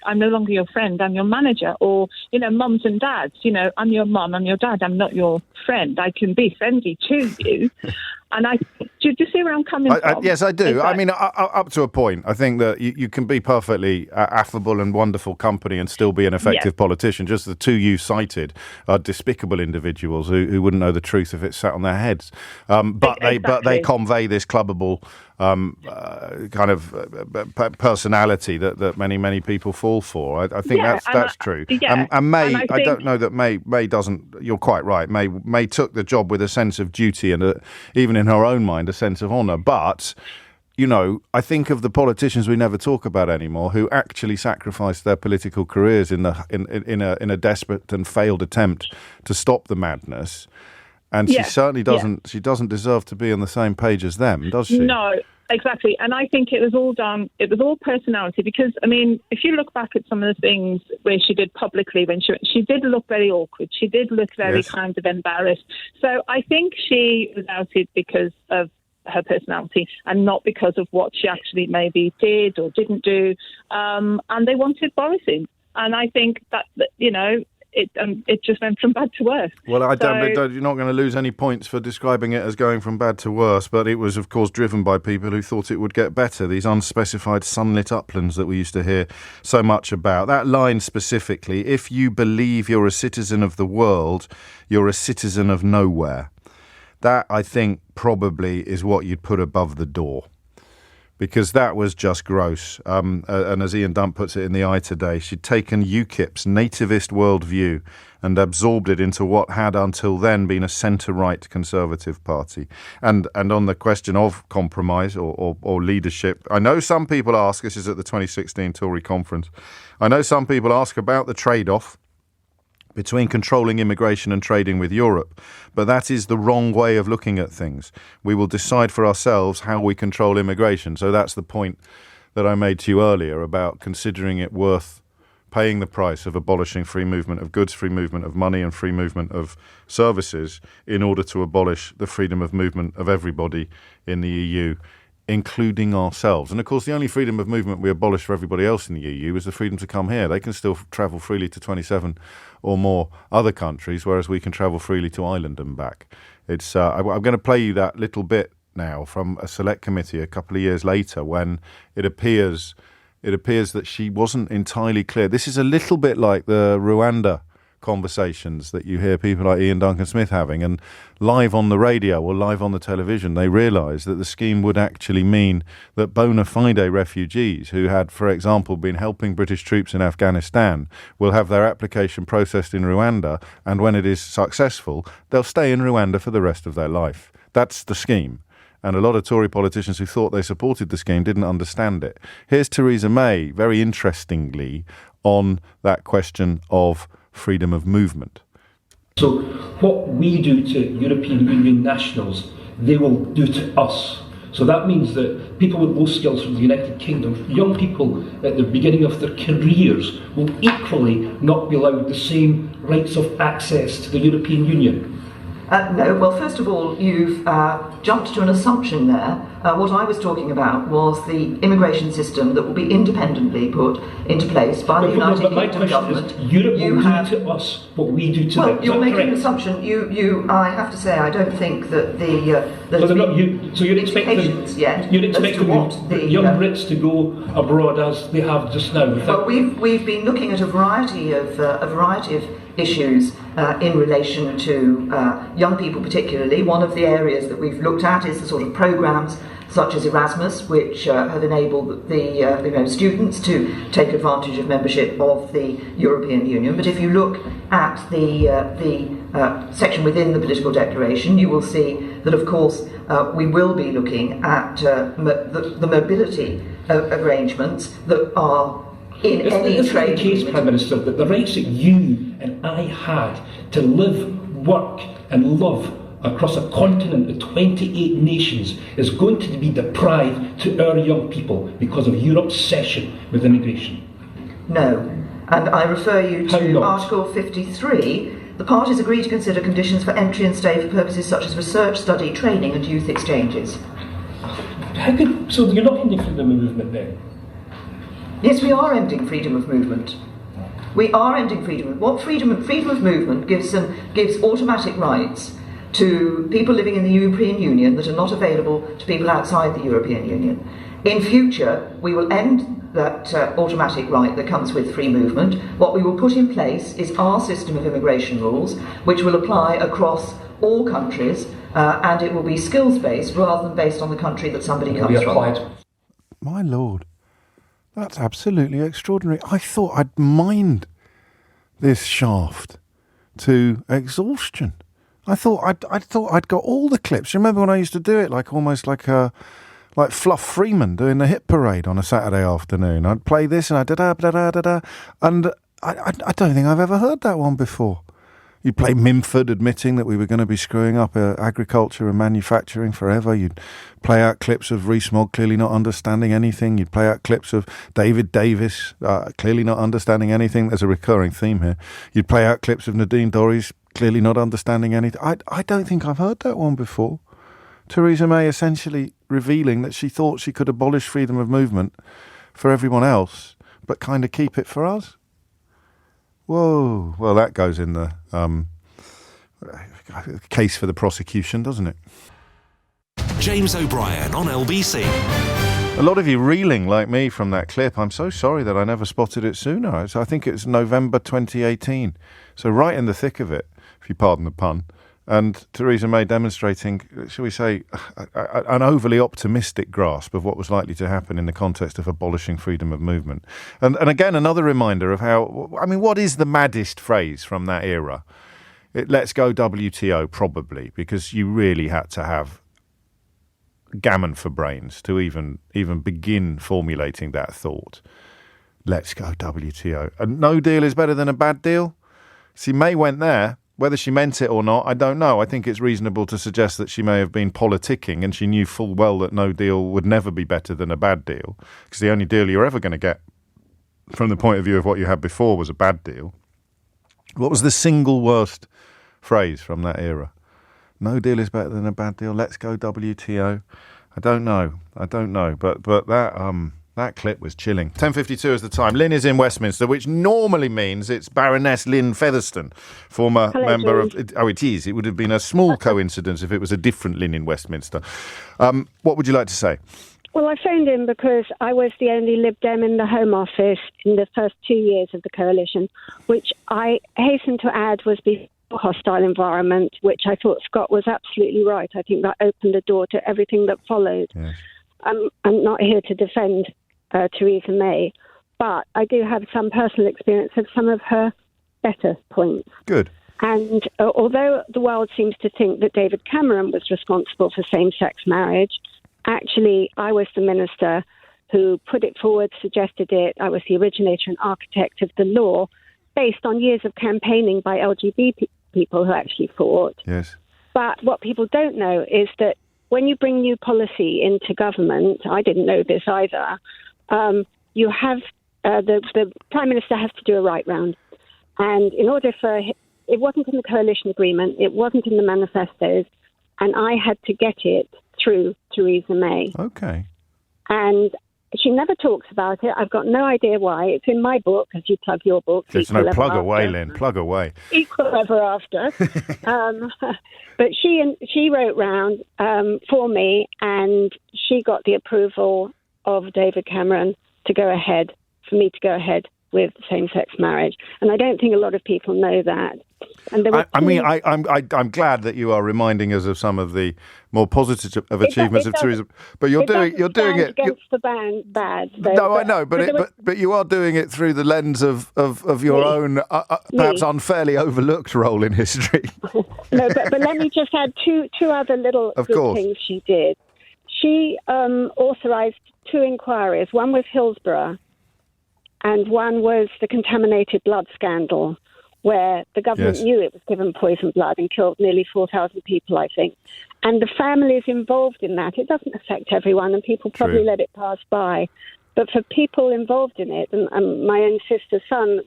I'm no longer your friend, I'm your manager. Or, mums and dads, I'm your mum, I'm your dad, I'm not your friend. I can be friendly to you. And do you see where I'm coming from? Yes, I do. Exactly. I mean, up to a point, I think that you can be perfectly affable and wonderful company and still be an effective politician. Just the two you cited are despicable individuals who wouldn't know the truth if it sat on their heads. But they convey this clubbable kind of personality that many people fall for. I think that's true. And May, I don't know that May doesn't. You're quite right. May took the job with a sense of duty and even in her own mind a sense of honour. But I think of the politicians we never talk about anymore who actually sacrificed their political careers in a desperate and failed attempt to stop the madness. And she certainly doesn't. She doesn't deserve to be on the same page as them, does she? No, exactly. And I think it was all done. It was all personality. Because I mean, if you look back at some of the things where she did publicly, when she did look very awkward. She did look very kind of embarrassed. So I think she was outed because of her personality and not because of what she actually maybe did or didn't do. And they wanted Boris in, and I think that it just went from bad to worse. Well, you're not going to lose any points for describing it as going from bad to worse, but it was, of course, driven by people who thought it would get better, these unspecified sunlit uplands that we used to hear so much about. That line specifically, if you believe you're a citizen of the world, you're a citizen of nowhere. That, I think, probably is what you'd put above the door. Because that was just gross. And as Ian Dunt puts it in the Eye today, she'd taken UKIP's nativist worldview and absorbed it into what had until then been a centre-right Conservative party. And on the question of compromise or leadership, I know some people ask, this is at the 2016 Tory conference, I know some people ask about the trade-off between controlling immigration and trading with Europe. But that is the wrong way of looking at things. We will decide for ourselves how we control immigration. So that's the point that I made to you earlier about considering it worth paying the price of abolishing free movement of goods, free movement of money and free movement of services in order to abolish the freedom of movement of everybody in the EU, including ourselves. And of course, the only freedom of movement we abolished for everybody else in the EU is the freedom to come here. They can still travel freely to 27 or more other countries, whereas we can travel freely to Ireland and back. It's I'm going to play you that little bit now from a select committee a couple of years later when it appears that she wasn't entirely clear. This is a little bit like the Rwanda conversations that you hear people like Ian Duncan Smith having, and live on the radio or live on the television they realise that the scheme would actually mean that bona fide refugees who had, for example, been helping British troops in Afghanistan will have their application processed in Rwanda, and when it is successful they'll stay in Rwanda for the rest of their life. That's the scheme. And a lot of Tory politicians who thought they supported the scheme didn't understand it. Here's Theresa May, very interestingly, on that question of freedom of movement. So what we do to European Union nationals, they will do to us. So that means that people with low skills from the United Kingdom, young people at the beginning of their careers, will equally not be allowed the same rights of access to the European Union. No, well, first of all, you've jumped to an assumption there. What I was talking about was the immigration system that will be independently put into place by the United Kingdom government. Is Europe will do to us what we do to them. Well, you're making an assumption. I have to say, I don't think that so you're expecting the young Brits to go abroad as they have just now. Well, we've been looking at a variety of issues in relation to young people particularly. One of the areas that we've looked at is the sort of programmes such as Erasmus, which have enabled the students to take advantage of membership of the European Union. But if you look at the section within the political declaration, you will see that, of course, we will be looking at the mobility arrangements that are in any trade. The case, Prime Minister, that the rights that you and I had to live, work and love across a continent of 28 nations is going to be deprived to our young people because of your obsession with immigration? No. And I refer you to Article 53. The parties agree to consider conditions for entry and stay for purposes such as research, study, training and youth exchanges. So you're not ending freedom of movement then? Yes, we are ending freedom of movement. We are ending freedom. What freedom of movement gives automatic rights to people living in the European Union that are not available to people outside the European Union. In future, we will end that automatic right that comes with free movement. What we will put in place is our system of immigration rules, which will apply across all countries, and it will be skills-based rather than based on the country that somebody comes from. My Lord, that's absolutely extraordinary. I thought I'd mined this shaft to exhaustion. I thought I'd got all the clips. You remember when I used to do it, almost like Fluff Freeman doing the hit parade on a Saturday afternoon? I'd play this and I'd da-da-da-da-da-da, and I don't think I've ever heard that one before. You'd play Mimford admitting that we were going to be screwing up agriculture and manufacturing forever. You'd play out clips of Rees-Mogg clearly not understanding anything. You'd play out clips of David Davis clearly not understanding anything. There's a recurring theme here. You'd play out clips of Nadine Dorries clearly not understanding anything. I don't think I've heard that one before. Theresa May essentially revealing that she thought she could abolish freedom of movement for everyone else, but kind of keep it for us. Whoa. Well, that goes in the case for the prosecution, doesn't it? James O'Brien on LBC. A lot of you reeling like me from that clip. I'm so sorry that I never spotted it sooner. I think it's November 2018. So right in the thick of it, if you pardon the pun. And Theresa May demonstrating, shall we say, an overly optimistic grasp of what was likely to happen in the context of abolishing freedom of movement. And again, another reminder of how, what is the maddest phrase from that era? Let's go WTO, probably, because you really had to have gammon for brains to even begin formulating that thought. Let's go WTO. And no deal is better than a bad deal. See, May went there. whether she meant it or not, I don't know. I think it's reasonable to suggest that she may have been politicking, and she knew full well that no deal would never be better than a bad deal, because the only deal you're ever going to get from the point of view of what you had before was a bad deal. What was the single worst phrase from that era? No deal is better than a bad deal. Let's go WTO. I don't know. But that clip was chilling. 10:52 is the time. Lynn is in Westminster, which normally means it's Baroness Lynn Featherstone, former member of... Oh, it is. It would have been a small coincidence if it was a different Lynn in Westminster. What would you like to say? Well, I phoned in because I was the only Lib Dem in the Home Office in the first 2 years of the coalition, which I hasten to add was before hostile environment, which I thought Scott was absolutely right. I think that opened the door to everything that followed. Yes. I'm not here to defend Theresa May, but I do have some personal experience of some of her better points. Good. And although the world seems to think that David Cameron was responsible for same-sex marriage, actually I was the minister who put it forward, suggested it. I was the originator and architect of the law based on years of campaigning by LGBT people who actually fought. Yes. But what people don't know is that when you bring new policy into government, I didn't know this either, you have the Prime Minister has to do a right round. And in order for it wasn't in the coalition agreement, it wasn't in the manifestos, and I had to get it through Theresa May. Okay. And she never talks about it. I've got no idea why. It's in my book, as you plug your book. There's no plug away, Lynn. Plug away. Equal ever after. But she wrote round for me, and she got the approval of David Cameron to go ahead, for me to go ahead with same-sex marriage. And I don't think a lot of people know that. And I'm glad that you are reminding us of some of the more positive achievements of Theresa. But you're doing it against the bad. No, I know, but you are doing it through the lens of your own perhaps unfairly overlooked role in history. No, but let me just add two other little good things she did. She authorised 2 inquiries. One was Hillsborough, and one was the contaminated blood scandal, where the government knew it was given poisoned blood and killed nearly 4,000 people, I think. And the families involved in that, it doesn't affect everyone, and people probably let it pass by. But for people involved in it, and my own sister's son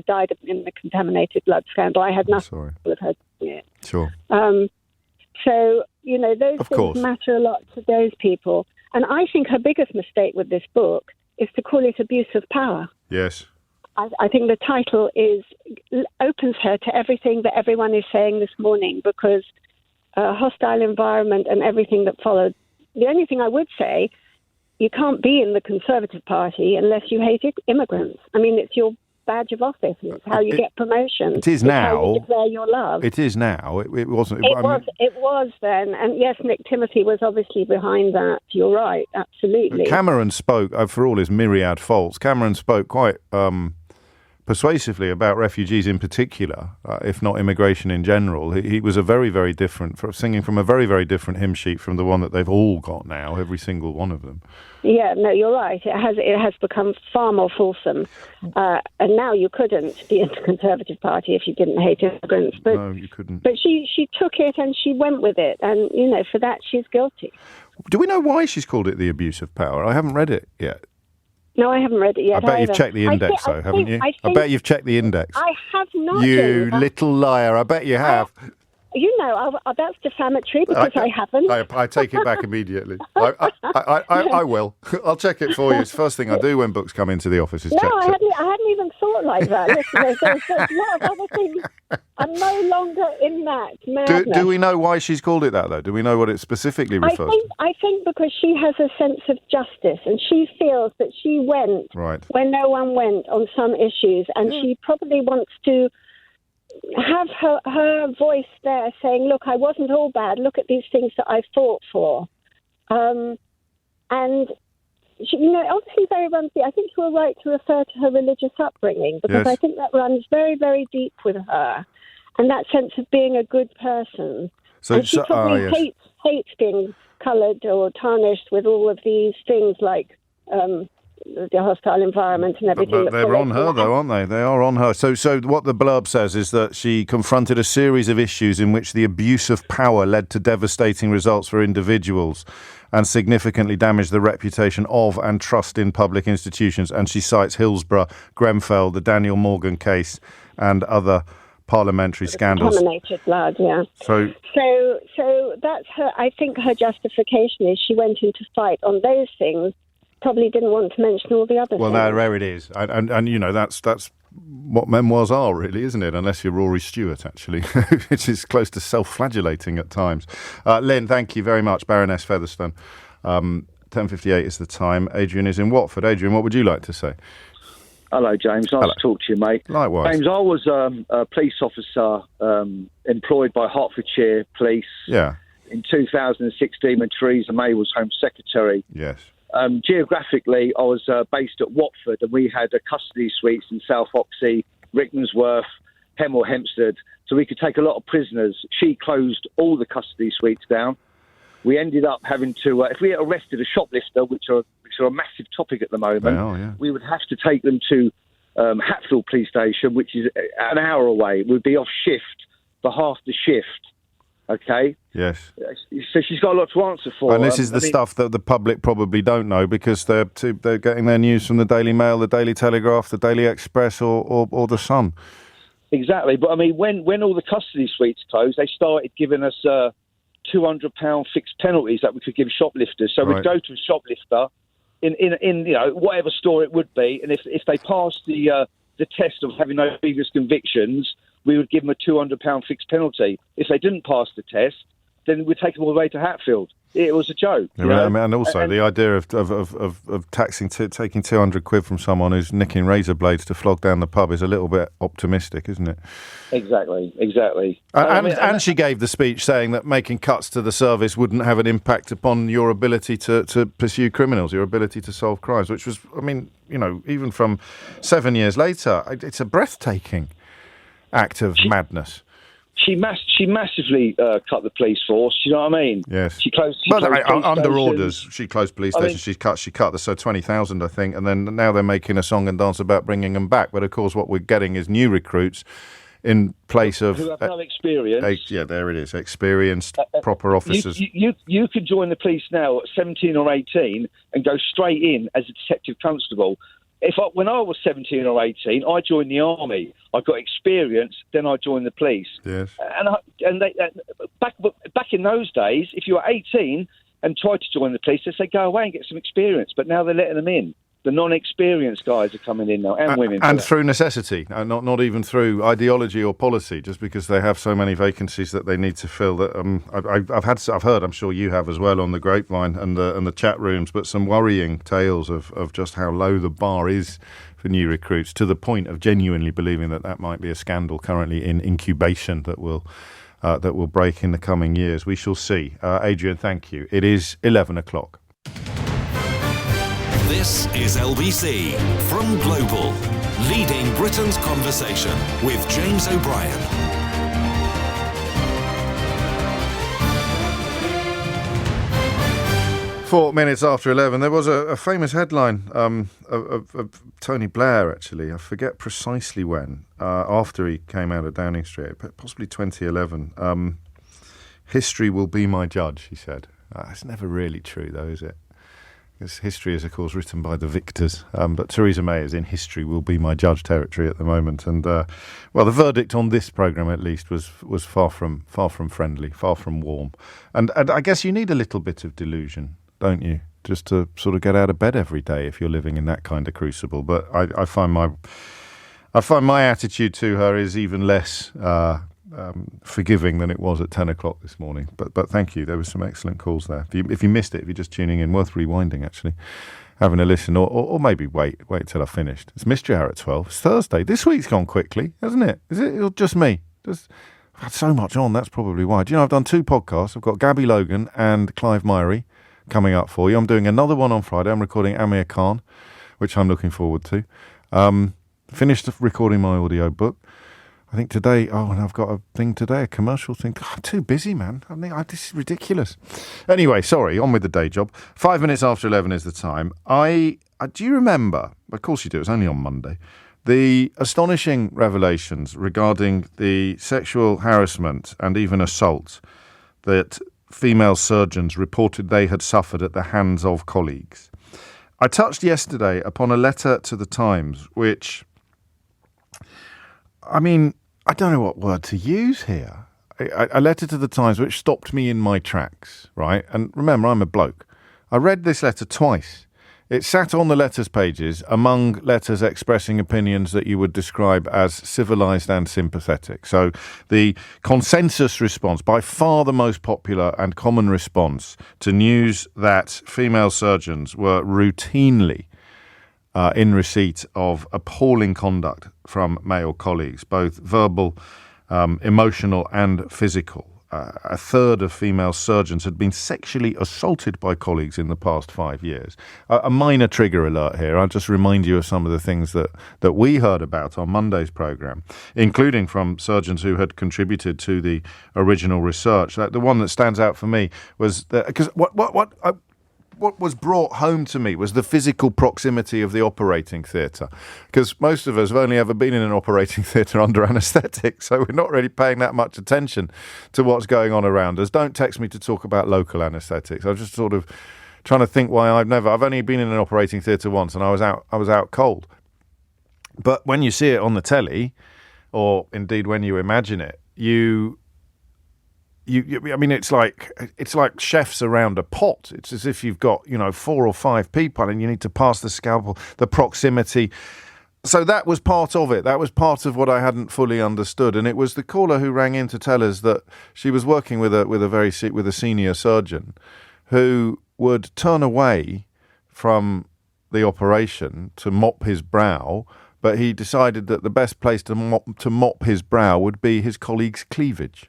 died in the contaminated blood scandal. I had nothing with her doing it. Sure. So, those things matter a lot to those people. And I think her biggest mistake with this book is to call it abuse of power. Yes. I think the title opens her to everything that everyone is saying this morning, because hostile environment and everything that followed. The only thing I would say, you can't be in the Conservative Party unless you hate immigrants. I mean, it's your badge of office. It's how you get promotion. It is now. How you declare your love. It is now. It wasn't. It was then. And yes, Nick Timothy was obviously behind that. You're right. Absolutely. Cameron spoke, for all his myriad faults, Cameron spoke quite persuasively about refugees in particular, if not immigration in general. He was a very, very different, singing from a very, very different hymn sheet from the one that they've all got now, every single one of them. Yeah, no, you're right. It has become far more fulsome. And now you couldn't be in the Conservative Party if you didn't hate immigrants. But, no, you couldn't. But she took it and she went with it. And, for that, she's guilty. Do we know why she's called it the abuse of power? I haven't read it yet. No, I haven't read it yet. I bet you've checked the index, haven't you? I bet you've checked the index. I have not. You little liar. I bet you have. That's defamatory because I haven't. I take it back immediately. I will. I'll check it for you. It's the first thing I do when books come into the office is check. No, I hadn't even thought like that. Listen, there's a lot of other things. I'm no longer in that madness. Do we know why she's called it that, though? Do we know what it specifically refers to? I think because she has a sense of justice, and she feels that she went where no one went on some issues, and she probably wants to have her voice there saying, look, I wasn't all bad. Look at these things that I fought for. And, she, obviously very runsy. I think you were right to refer to her religious upbringing, because I think that runs very, very deep with her, and that sense of being a good person. And she probably hates being coloured or tarnished with all of these things like the hostile environment and everything. But they're on her, though, aren't they? They are on her. So what the blurb says is that she confronted a series of issues in which the abuse of power led to devastating results for individuals and significantly damaged the reputation of and trust in public institutions. And she cites Hillsborough, Grenfell, the Daniel Morgan case, and other parliamentary scandals. Contaminated blood, yeah. So that's her. I think her justification is she went into fight on those things. Probably didn't want to mention all the other things. Well, no, there it is. And you know, that's what memoirs are, really, isn't it? Unless you're Rory Stewart, actually, which is close to self-flagellating at times. Lynn, thank you very much. Baroness Featherstone. 10:58 is the time. Adrian is in Watford. Adrian, what would you like to say? Hello, James. Nice to talk to you, mate. Likewise. James, I was a police officer employed by Hertfordshire Police in 2016 when Theresa May was Home Secretary. Yes. Geographically, I was based at Watford, and we had custody suites in South Oxley, Rickmansworth, Hemel Hempstead, so we could take a lot of prisoners. She closed all the custody suites down. We ended up having to, if we arrested a shoplifter, which are a massive topic at the moment, we would have to take them to Hatfield Police Station, which is an hour away. We'd be off shift for half the shift. Okay. Yes. So she's got a lot to answer for. And this is the stuff that the public probably don't know because they're getting their news from the Daily Mail, the Daily Telegraph, the Daily Express, or the Sun. Exactly. But I mean, when all the custody suites closed, they started giving us £200 fixed penalties that we could give shoplifters. So we'd go to a shoplifter in you know whatever store it would be, and if they passed the test of having no previous convictions, we would give them a £200 fixed penalty. If they didn't pass the test, then we'd take them all the way to Hatfield. It was a joke. Yeah, and also the idea of taking 200 quid from someone who's nicking razor blades to flog down the pub is a little bit optimistic, isn't it? Exactly. And she gave the speech saying that making cuts to the service wouldn't have an impact upon your ability to pursue criminals, your ability to solve crimes, which was, I mean, you know, even from 7 years later, it's a breathtaking act of madness. She massively cut the police force. You know what I mean? Yes. She closed. Under orders, she closed police stations. She cut the 20,000, I think, and then now they're making a song and dance about bringing them back. But of course, what we're getting is new recruits in place of who have no experience. There it is. Experienced, proper officers. You could join the police now at 17 or 18 and go straight in as a detective constable. When I was 17 or 18, I joined the army. I got experience, then I joined the police. Yes. Back in those days, if you were 18 and tried to join the police, they'd say, go away and get some experience. But now they're letting them in. The non-experienced guys are coming in now, and women. And through necessity, not even through ideology or policy, just because they have so many vacancies that they need to fill. That I've heard, I'm sure you have as well, on the grapevine and the chat rooms, but some worrying tales of just how low the bar is for new recruits, to the point of genuinely believing that might be a scandal currently in incubation that will break in the coming years. We shall see. Adrian, thank you. It is 11 o'clock. This is LBC from Global, leading Britain's conversation with James O'Brien. 4 minutes after 11, there was a famous headline of Tony Blair, actually. I forget precisely when, after he came out of Downing Street, possibly 2011. History will be my judge, he said. It's never really true, though, is it? Because history is, of course, written by the victors. But Theresa May is in history will be my judge territory at the moment. And, the verdict on this programme, at least, was far from friendly, far from warm. And I guess you need a little bit of delusion, don't you, just to sort of get out of bed every day if you're living in that kind of crucible. But I find my attitude to her is even less forgiving than it was at 10 o'clock this morning. But thank you. There were some excellent calls there. If you missed it, if you're just tuning in, worth rewinding, actually, having a listen, or maybe wait till I've finished. It's Mystery Hour at 12. It's Thursday. This week's gone quickly, hasn't it? Is it just me? I've had so much on, that's probably why. Do you know, I've done 2 podcasts. I've got Gabby Logan and Clive Myrie coming up for you. I'm doing another one on Friday. I'm recording Amir Khan, which I'm looking forward to. Finished recording my audio book. I think today, and I've got a thing today, a commercial thing. God, I'm too busy, man. This is ridiculous. Anyway, sorry, on with the day job. 5 minutes after 11 is the time. I do you remember, of course you do, it was only on Monday, the astonishing revelations regarding the sexual harassment and even assault that female surgeons reported they had suffered at the hands of colleagues? I touched yesterday upon a letter to the Times, which, I mean, I don't know what word to use here. A letter to the Times which stopped me in my tracks, right? And remember, I'm a bloke. I read this letter twice. It sat on the letters pages among letters expressing opinions that you would describe as civilised and sympathetic. So the consensus response, by far the most popular and common response to news that female surgeons were routinely in receipt of appalling conduct from male colleagues, both verbal, emotional and physical. A third of female surgeons had been sexually assaulted by colleagues in the past 5 years. A minor trigger alert here. I'll just remind you of some of the things that we heard about on Monday's programme, including from surgeons who had contributed to the original research. The one that stands out for me was that, because what was brought home to me was the physical proximity of the operating theatre, because most of us have only ever been in an operating theatre under anaesthetic, so we're not really paying that much attention to what's going on around us. Don't text me to talk about local anaesthetics. I'm just sort of trying to think why I've only been in an operating theatre once, and I was out cold. But when you see it on the telly, or indeed when you imagine it, I mean, it's like chefs around a pot. It's as if you've got, 4 or 5 people and you need to pass the scalpel, the proximity. So that was part of it. That was part of what I hadn't fully understood. And it was the caller who rang in to tell us that she was working with a senior surgeon who would turn away from the operation to mop his brow, but he decided that the best place to mop his brow would be his colleague's cleavage.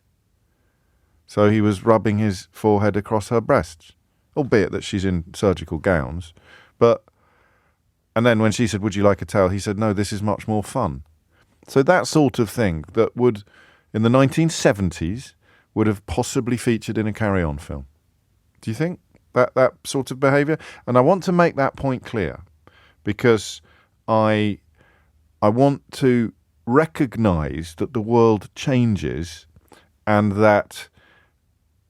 So he was rubbing his forehead across her breasts, albeit that she's in surgical gowns. And then when she said, "Would you like a towel?" he said, "No, this is much more fun." So that sort of thing that would, in the 1970s, would have possibly featured in a Carry On film. Do you think that sort of behaviour? And I want to make that point clear because I want to recognise that the world changes and that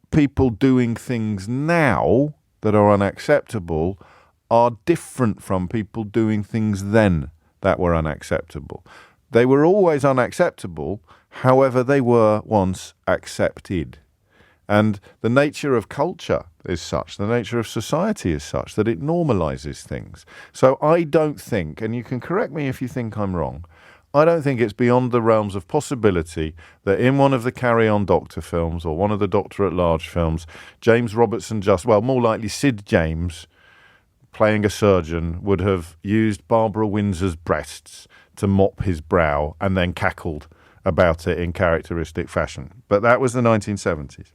people doing things now that are unacceptable are different from people doing things then that were unacceptable. They were always unacceptable, however, they were once accepted. And the nature of culture is such, the nature of society is such, that it normalises things. So I don't think, and you can correct me if you think I'm wrong, I don't think it's beyond the realms of possibility that in one of the Carry On Doctor films or one of the Doctor at Large films, James Robertson more likely Sid James, playing a surgeon, would have used Barbara Windsor's breasts to mop his brow and then cackled about it in characteristic fashion. But that was the 1970s.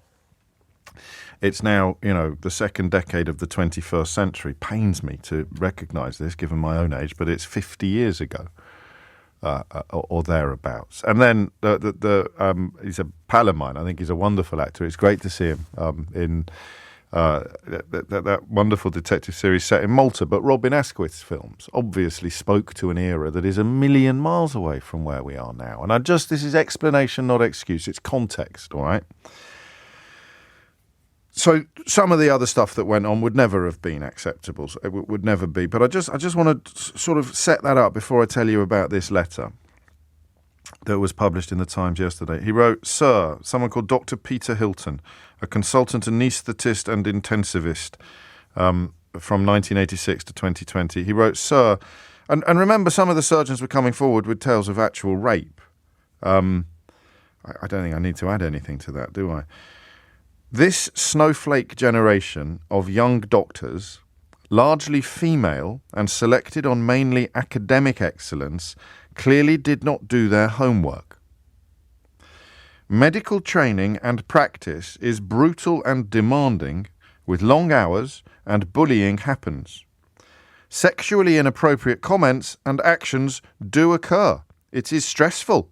It's now, the second decade of the 21st century. Pains me to recognise this, given my own age, but it's 50 years ago. Or thereabouts. And then he's a pal of mine. I think he's a wonderful actor. It's great to see him in that wonderful detective series set in Malta. But Robin Asquith's films obviously spoke to an era that is a million miles away from where we are now. And this is explanation, not excuse. It's context, all right? So some of the other stuff that went on would never have been acceptable. So it would never be. But I just want to sort of set that up before I tell you about this letter that was published in the Times yesterday. He wrote, "Sir," someone called Dr. Peter Hilton, a consultant anaesthetist and intensivist from 1986 to 2020. He wrote, "Sir," and remember some of the surgeons were coming forward with tales of actual rape. I don't think I need to add anything to that, do I? "This snowflake generation of young doctors, largely female and selected on mainly academic excellence, clearly did not do their homework. Medical training and practice is brutal and demanding, with long hours, and bullying happens. Sexually inappropriate comments and actions do occur. It is stressful.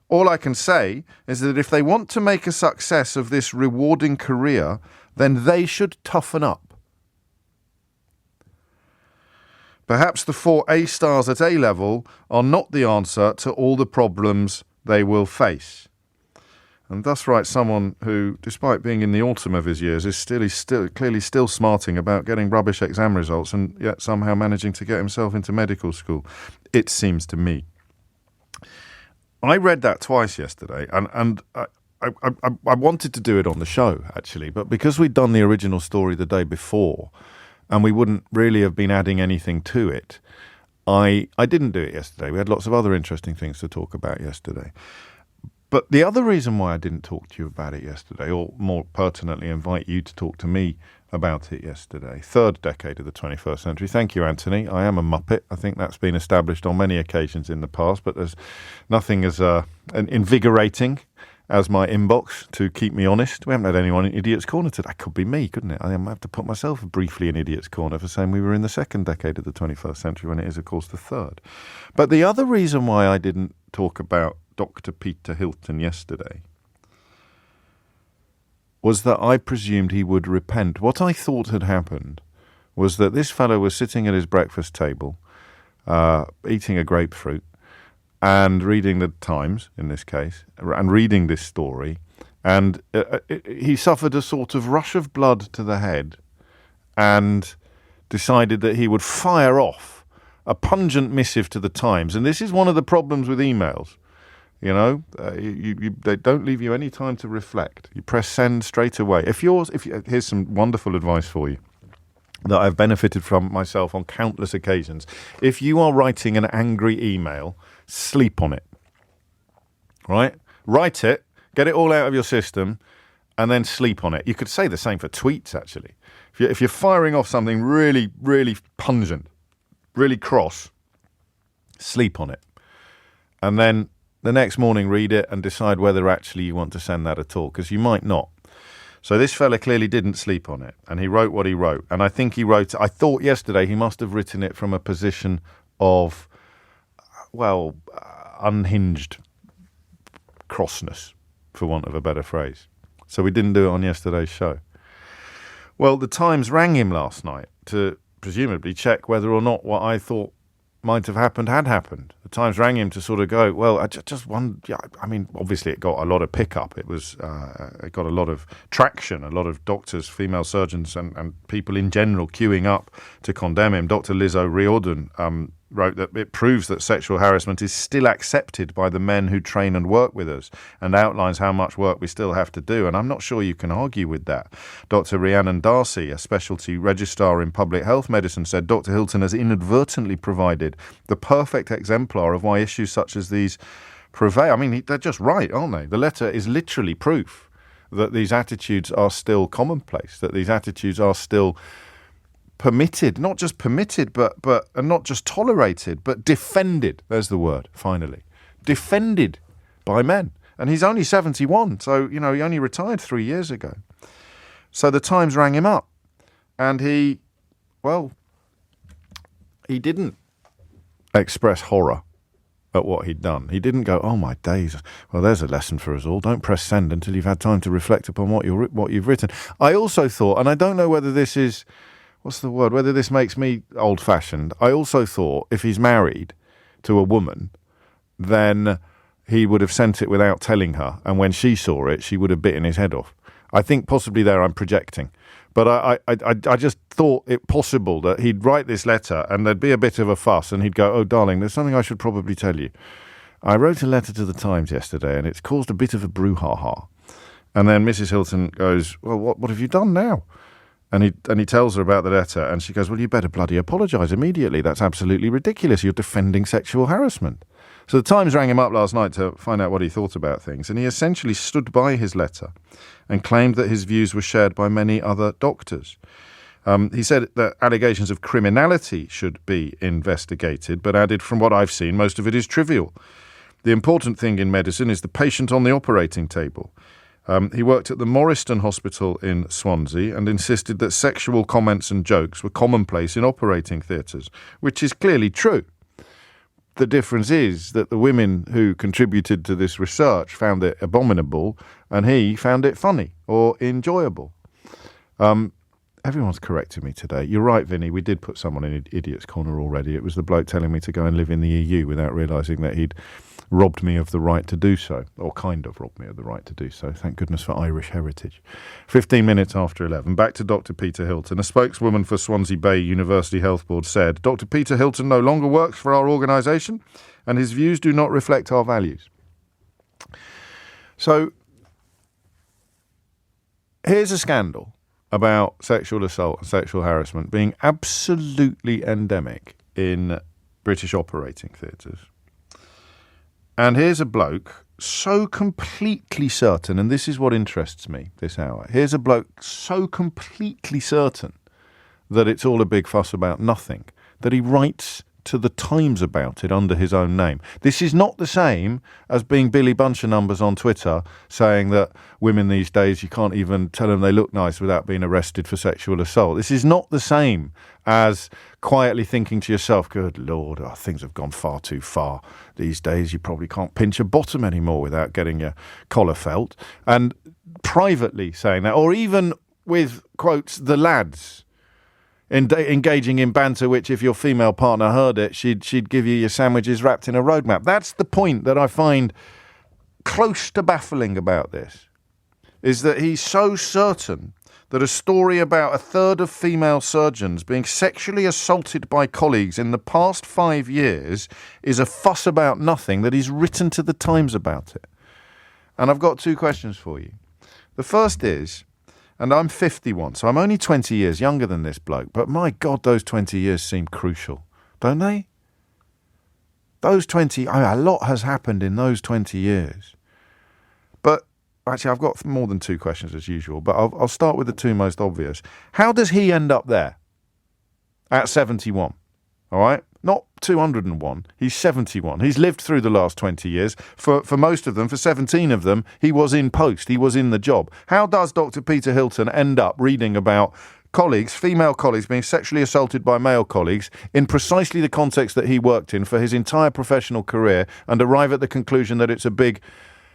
All I can say is that if they want to make a success of this rewarding career, then they should toughen up." Perhaps the 4 A stars at A level are not the answer to all the problems they will face. And thus writes someone who, despite being in the autumn of his years, is clearly still smarting about getting rubbish exam results and yet somehow managing to get himself into medical school, it seems to me. I read that twice yesterday, and I wanted to do it on the show, actually, but because we'd done the original story the day before, and we wouldn't really have been adding anything to it, I didn't do it yesterday. We had lots of other interesting things to talk about yesterday. But the other reason why I didn't talk to you about it yesterday, or more pertinently invite you to talk to me about it yesterday, third decade of the 21st century. Thank you, Anthony. I am a muppet. I think that's been established on many occasions in the past, but there's nothing as invigorating as my inbox to keep me honest. We haven't had anyone in Idiot's Corner today. That could be me, couldn't it? I might have to put myself briefly in Idiot's Corner for saying we were in the second decade of the 21st century when it is, of course, the third. But the other reason why I didn't talk about Dr. Peter Hilton yesterday was that I presumed he would repent. What I thought had happened was that this fellow was sitting at his breakfast table, eating a grapefruit, and reading the Times, in this case, and reading this story, and he suffered a sort of rush of blood to the head and decided that he would fire off a pungent missive to the Times. And this is one of the problems with emails. You know, they don't leave you any time to reflect. You press send straight away. Here's some wonderful advice for you that I've benefited from myself on countless occasions. If you are writing an angry email, sleep on it. Right? Write it, get it all out of your system, and then sleep on it. You could say the same for tweets, actually. If you're firing off something really, really pungent, really cross, sleep on it. And then the next morning read it and decide whether actually you want to send that at all, because you might not. So this fella clearly didn't sleep on it, and he wrote what he wrote. And I think I thought yesterday he must have written it from a position of, unhinged crossness, for want of a better phrase. So we didn't do it on yesterday's show. Well, the Times rang him last night to presumably check whether or not what I thought might have happened had happened. The Times rang him to sort of go, well, I just wonder. Yeah, I mean, obviously it got a lot of pickup. It got a lot of traction. A lot of doctors, female surgeons, and people in general queuing up to condemn him. Dr. Liz O'Riordan wrote that it proves that sexual harassment is still accepted by the men who train and work with us, and outlines how much work we still have to do. And I'm not sure you can argue with that. Dr. Rhiannon Darcy, a specialty registrar in public health medicine, said Dr. Hilton has inadvertently provided the perfect exemplar of why issues such as these prevail. I mean, they're just right, aren't they? The letter is literally proof that these attitudes are still commonplace, that these attitudes are still permitted, not just permitted, but and not just tolerated, but defended. There's the word, finally. Defended by men. And he's only 71, so, he only retired 3 years ago. So the Times rang him up, and he didn't express horror at what he'd done. He didn't go, oh my days, well, there's a lesson for us all. Don't press send until you've had time to reflect upon what you've written. I also thought, and I don't know whether this is, whether this makes me old-fashioned, I also thought if he's married to a woman, then he would have sent it without telling her, and when she saw it, she would have bitten his head off. I think possibly there I'm projecting. But I just thought it possible that he'd write this letter and there'd be a bit of a fuss, and he'd go, oh, darling, there's something I should probably tell you. I wrote a letter to the Times yesterday, and it's caused a bit of a brouhaha. And then Mrs. Hilton goes, well, what have you done now? And he tells her about the letter, and she goes, well, you better bloody apologise immediately. That's absolutely ridiculous. You're defending sexual harassment. So the Times rang him up last night to find out what he thought about things, and he essentially stood by his letter and claimed that his views were shared by many other doctors. He said that allegations of criminality should be investigated, but added, from what I've seen, most of it is trivial. The important thing in medicine is the patient on the operating table. He worked at the Morriston Hospital in Swansea and insisted that sexual comments and jokes were commonplace in operating theatres, which is clearly true. The difference is that the women who contributed to this research found it abominable, and he found it funny or enjoyable. everyone's corrected me today. You're right, Vinny. We did put someone in Idiot's Corner already. It was the bloke telling me to go and live in the EU without realising that he'd robbed me of the right to do so, or kind of robbed me of the right to do so. Thank goodness for Irish heritage. 15 minutes after 11. Back to Dr. Peter Hilton. A spokeswoman for Swansea Bay University Health Board said, Dr. Peter Hilton no longer works for our organisation and his views do not reflect our values. So, here's a scandal about sexual assault and sexual harassment being absolutely endemic in British operating theatres. And here's a bloke so completely certain, and this is what interests me this hour. Here's a bloke so completely certain that it's all a big fuss about nothing, that he writes to the Times about it under his own name. This is not the same as being Billy Buncher numbers on Twitter saying that women these days, you can't even tell them they look nice without being arrested for sexual assault. This is not the same as quietly thinking to yourself, good Lord, things have gone far too far. These days you probably can't pinch a bottom anymore without getting your collar felt. And privately saying that, or even with, quotes, the lads, engaging in banter, which if your female partner heard it, she'd give you your sandwiches wrapped in a roadmap. That's the point that I find close to baffling about this, is that he's so certain that a story about a third of female surgeons being sexually assaulted by colleagues in the past 5 years is a fuss about nothing, that he's written to the Times about it. And I've got 2 questions for you. The first is, and I'm 51, so I'm only 20 years younger than this bloke, but my God, those 20 years seem crucial, don't they? Those 20, a lot has happened in those 20 years. But actually, I've got more than 2 questions as usual, but I'll start with the 2 most obvious. How does he end up there at 71? All right? Not 201. He's 71. He's lived through the last 20 years. For most of them, for 17 of them, he was in post. He was in the job. How does Dr. Peter Hilton end up reading about colleagues, female colleagues, being sexually assaulted by male colleagues in precisely the context that he worked in for his entire professional career and arrive at the conclusion that it's a big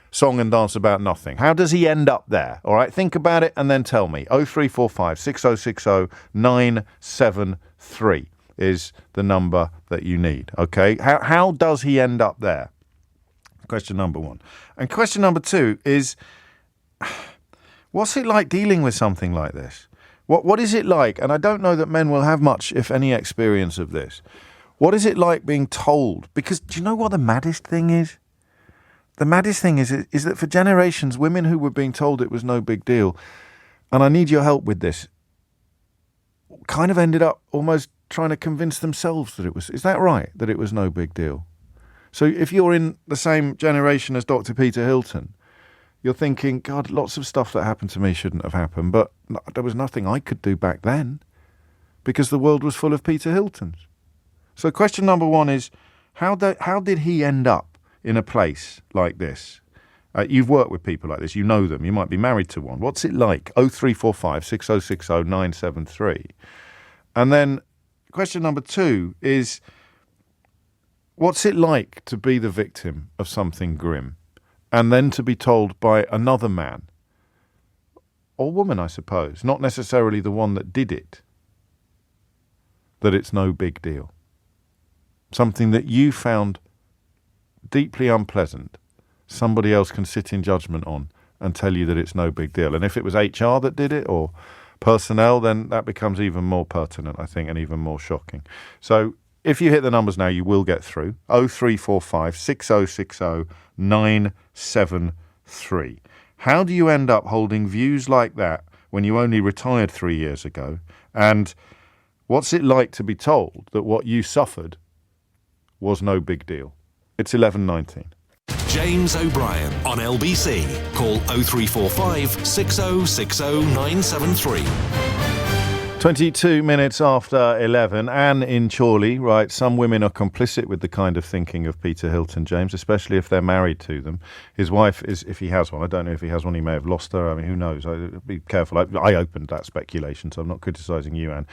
song and dance about nothing? How does he end up there? All right, think about it and then tell me. 0345 6060 973 is the number that you need. Okay, how does he end up there? Question number 1. And question number 2 is, what's it like dealing with something like this? What is it like? And I don't know that men will have much, if any, experience of this. What is it like being told? Because do you know what the maddest thing is? The maddest thing is that for generations, women who were being told it was no big deal, and I need your help with this, kind of ended up almost trying to convince themselves that it was. Is that right? That it was no big deal? So if you're in the same generation as Dr. Peter Hilton, you're thinking, God, lots of stuff that happened to me shouldn't have happened, but there was nothing I could do back then because the world was full of Peter Hiltons. So question number 1 is, how did he end up in a place like this? You've worked with people like this. You know them. You might be married to one. What's it like? 0345 6060 973. And then question number 2 is, what's it like to be the victim of something grim and then to be told by another man or woman, I suppose, not necessarily the one that did it, that it's no big deal? Something that you found deeply unpleasant, somebody else can sit in judgment on and tell you that it's no big deal. And if it was HR that did it or personnel, then that becomes even more pertinent, I think, and even more shocking. So if you hit the numbers now, you will get through. 0345 6060 973. How do you end up holding views like that when you only retired 3 years ago? And what's it like to be told that what you suffered was no big deal? It's 11:19. James O'Brien on LBC. Call 0345 6060 973. 22 minutes after 11. Anne in Chorley writes, some women are complicit with the kind of thinking of Peter Hilton, James, especially if they're married to them. His wife is, if he has one, I don't know if he has one, he may have lost her. I mean, who knows? Be careful. I opened that speculation, so I'm not criticising you, Anne.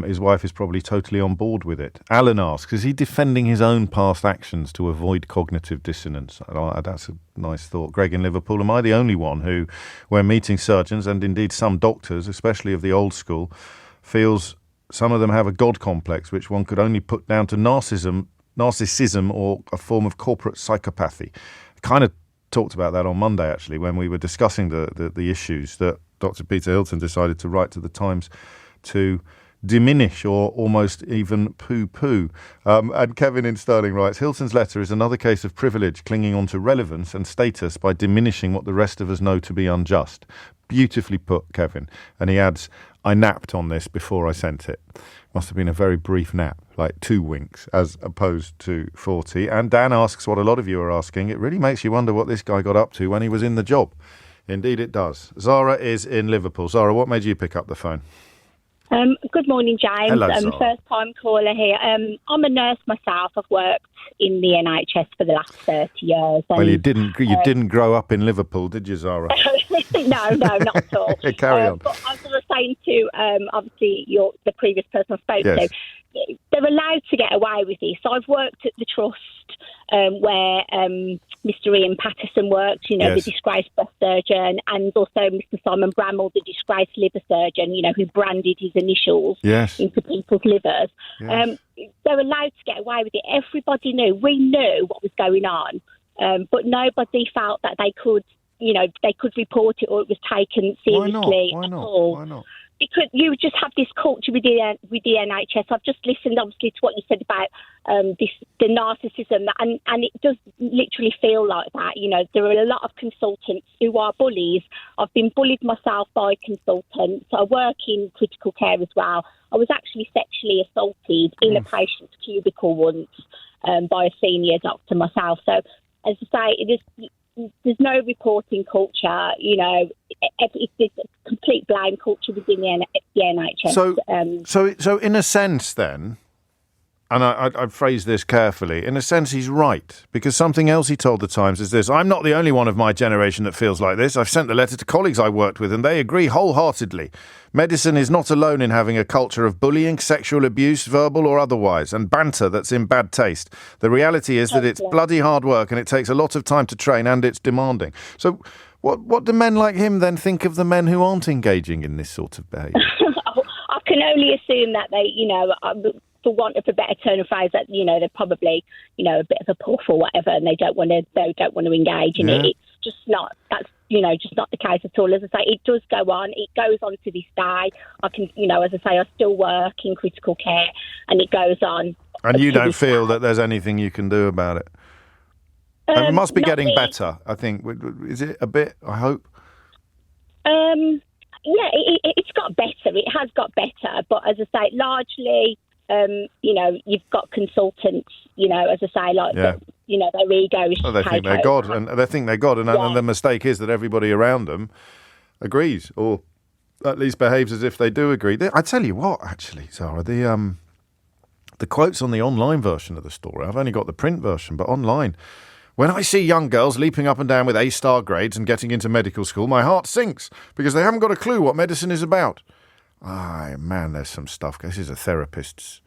His wife is probably totally on board with it. Alan asks, is he defending his own past actions to avoid cognitive dissonance? That's nice thought. Greg in Liverpool, am I the only one who, when meeting surgeons and indeed some doctors, especially of the old school, feels some of them have a god complex which one could only put down to narcissism or a form of corporate psychopathy? Kind of talked about that on Monday, actually, when we were discussing the issues that Dr. Peter Hilton decided to write to the Times to diminish or almost even poo-poo. And Kevin in Stirling writes, Hilton's letter is another case of privilege clinging on to relevance and status by diminishing what the rest of us know to be unjust. Beautifully put, Kevin. And he adds, I napped on this before I sent it. Must have been a very brief nap, like 2 winks, as opposed to 40. And Dan asks what a lot of you are asking. It really makes you wonder what this guy got up to when he was in the job. Indeed it does. Zara is in Liverpool. Zara, what made you pick up the phone? Good morning, James. Hello, Zara. First-time caller here. I'm a nurse myself. I've worked in the NHS for the last 30 years. Well, you didn't grow up in Liverpool, did you, Zara? No, not at all. Carry on. But as I was saying to, obviously, the previous person I spoke to, they're allowed to get away with this. So I've worked at the trust where Mr. Ian Patterson worked, the disgraced breast surgeon, and also Mr. Simon Bramall, the disgraced liver surgeon, who branded his initials into people's livers. Yes. They're allowed to get away with it. Everybody knew. We knew what was going on, but nobody felt that they could, they could report it or it was taken seriously at all. Why not? Because you just have this culture with the NHS. I've just listened, obviously, to what you said about the narcissism, and it does literally feel like that. There are a lot of consultants who are bullies. I've been bullied myself by consultants. I work in critical care as well. I was actually sexually assaulted in a patient's cubicle once by a senior doctor myself. So, as I say, there's no reporting culture, it's a complete blame culture within the NHS. So in a sense then, and I phrase this carefully, in a sense he's right, because something else he told the Times is this: I'm not the only one of my generation that feels like this. I've sent the letter to colleagues I worked with and they agree wholeheartedly. Medicine is not alone in having a culture of bullying, sexual abuse, verbal or otherwise, and banter that's in bad taste. The reality is that it's bloody hard work and it takes a lot of time to train and it's demanding. So what do men like him then think of the men who aren't engaging in this sort of behaviour? I can only assume that they, for want of a better turn of phrase, that they're probably a bit of a puff or whatever, and they don't want to engage in it. It's just not. That's just not the case at all. As I say, it does go on. It goes on to this day. I can, as I say, I still work in critical care, and it goes on. And you don't feel that there's anything you can do about it? It must be getting better, I think. Is it a bit, I hope? Yeah, it's got better. It has got better. But as I say, largely, you've got consultants, as I say, their ego is they think they're God. And they think they're God. And the mistake is that everybody around them agrees, or at least behaves as if they do agree. I tell you what, actually, Zara, the quotes on the online version of the story, I've only got the print version, but online, when I see young girls leaping up and down with A-star grades and getting into medical school, my heart sinks because they haven't got a clue what medicine is about. Man, there's some stuff. This is a therapist's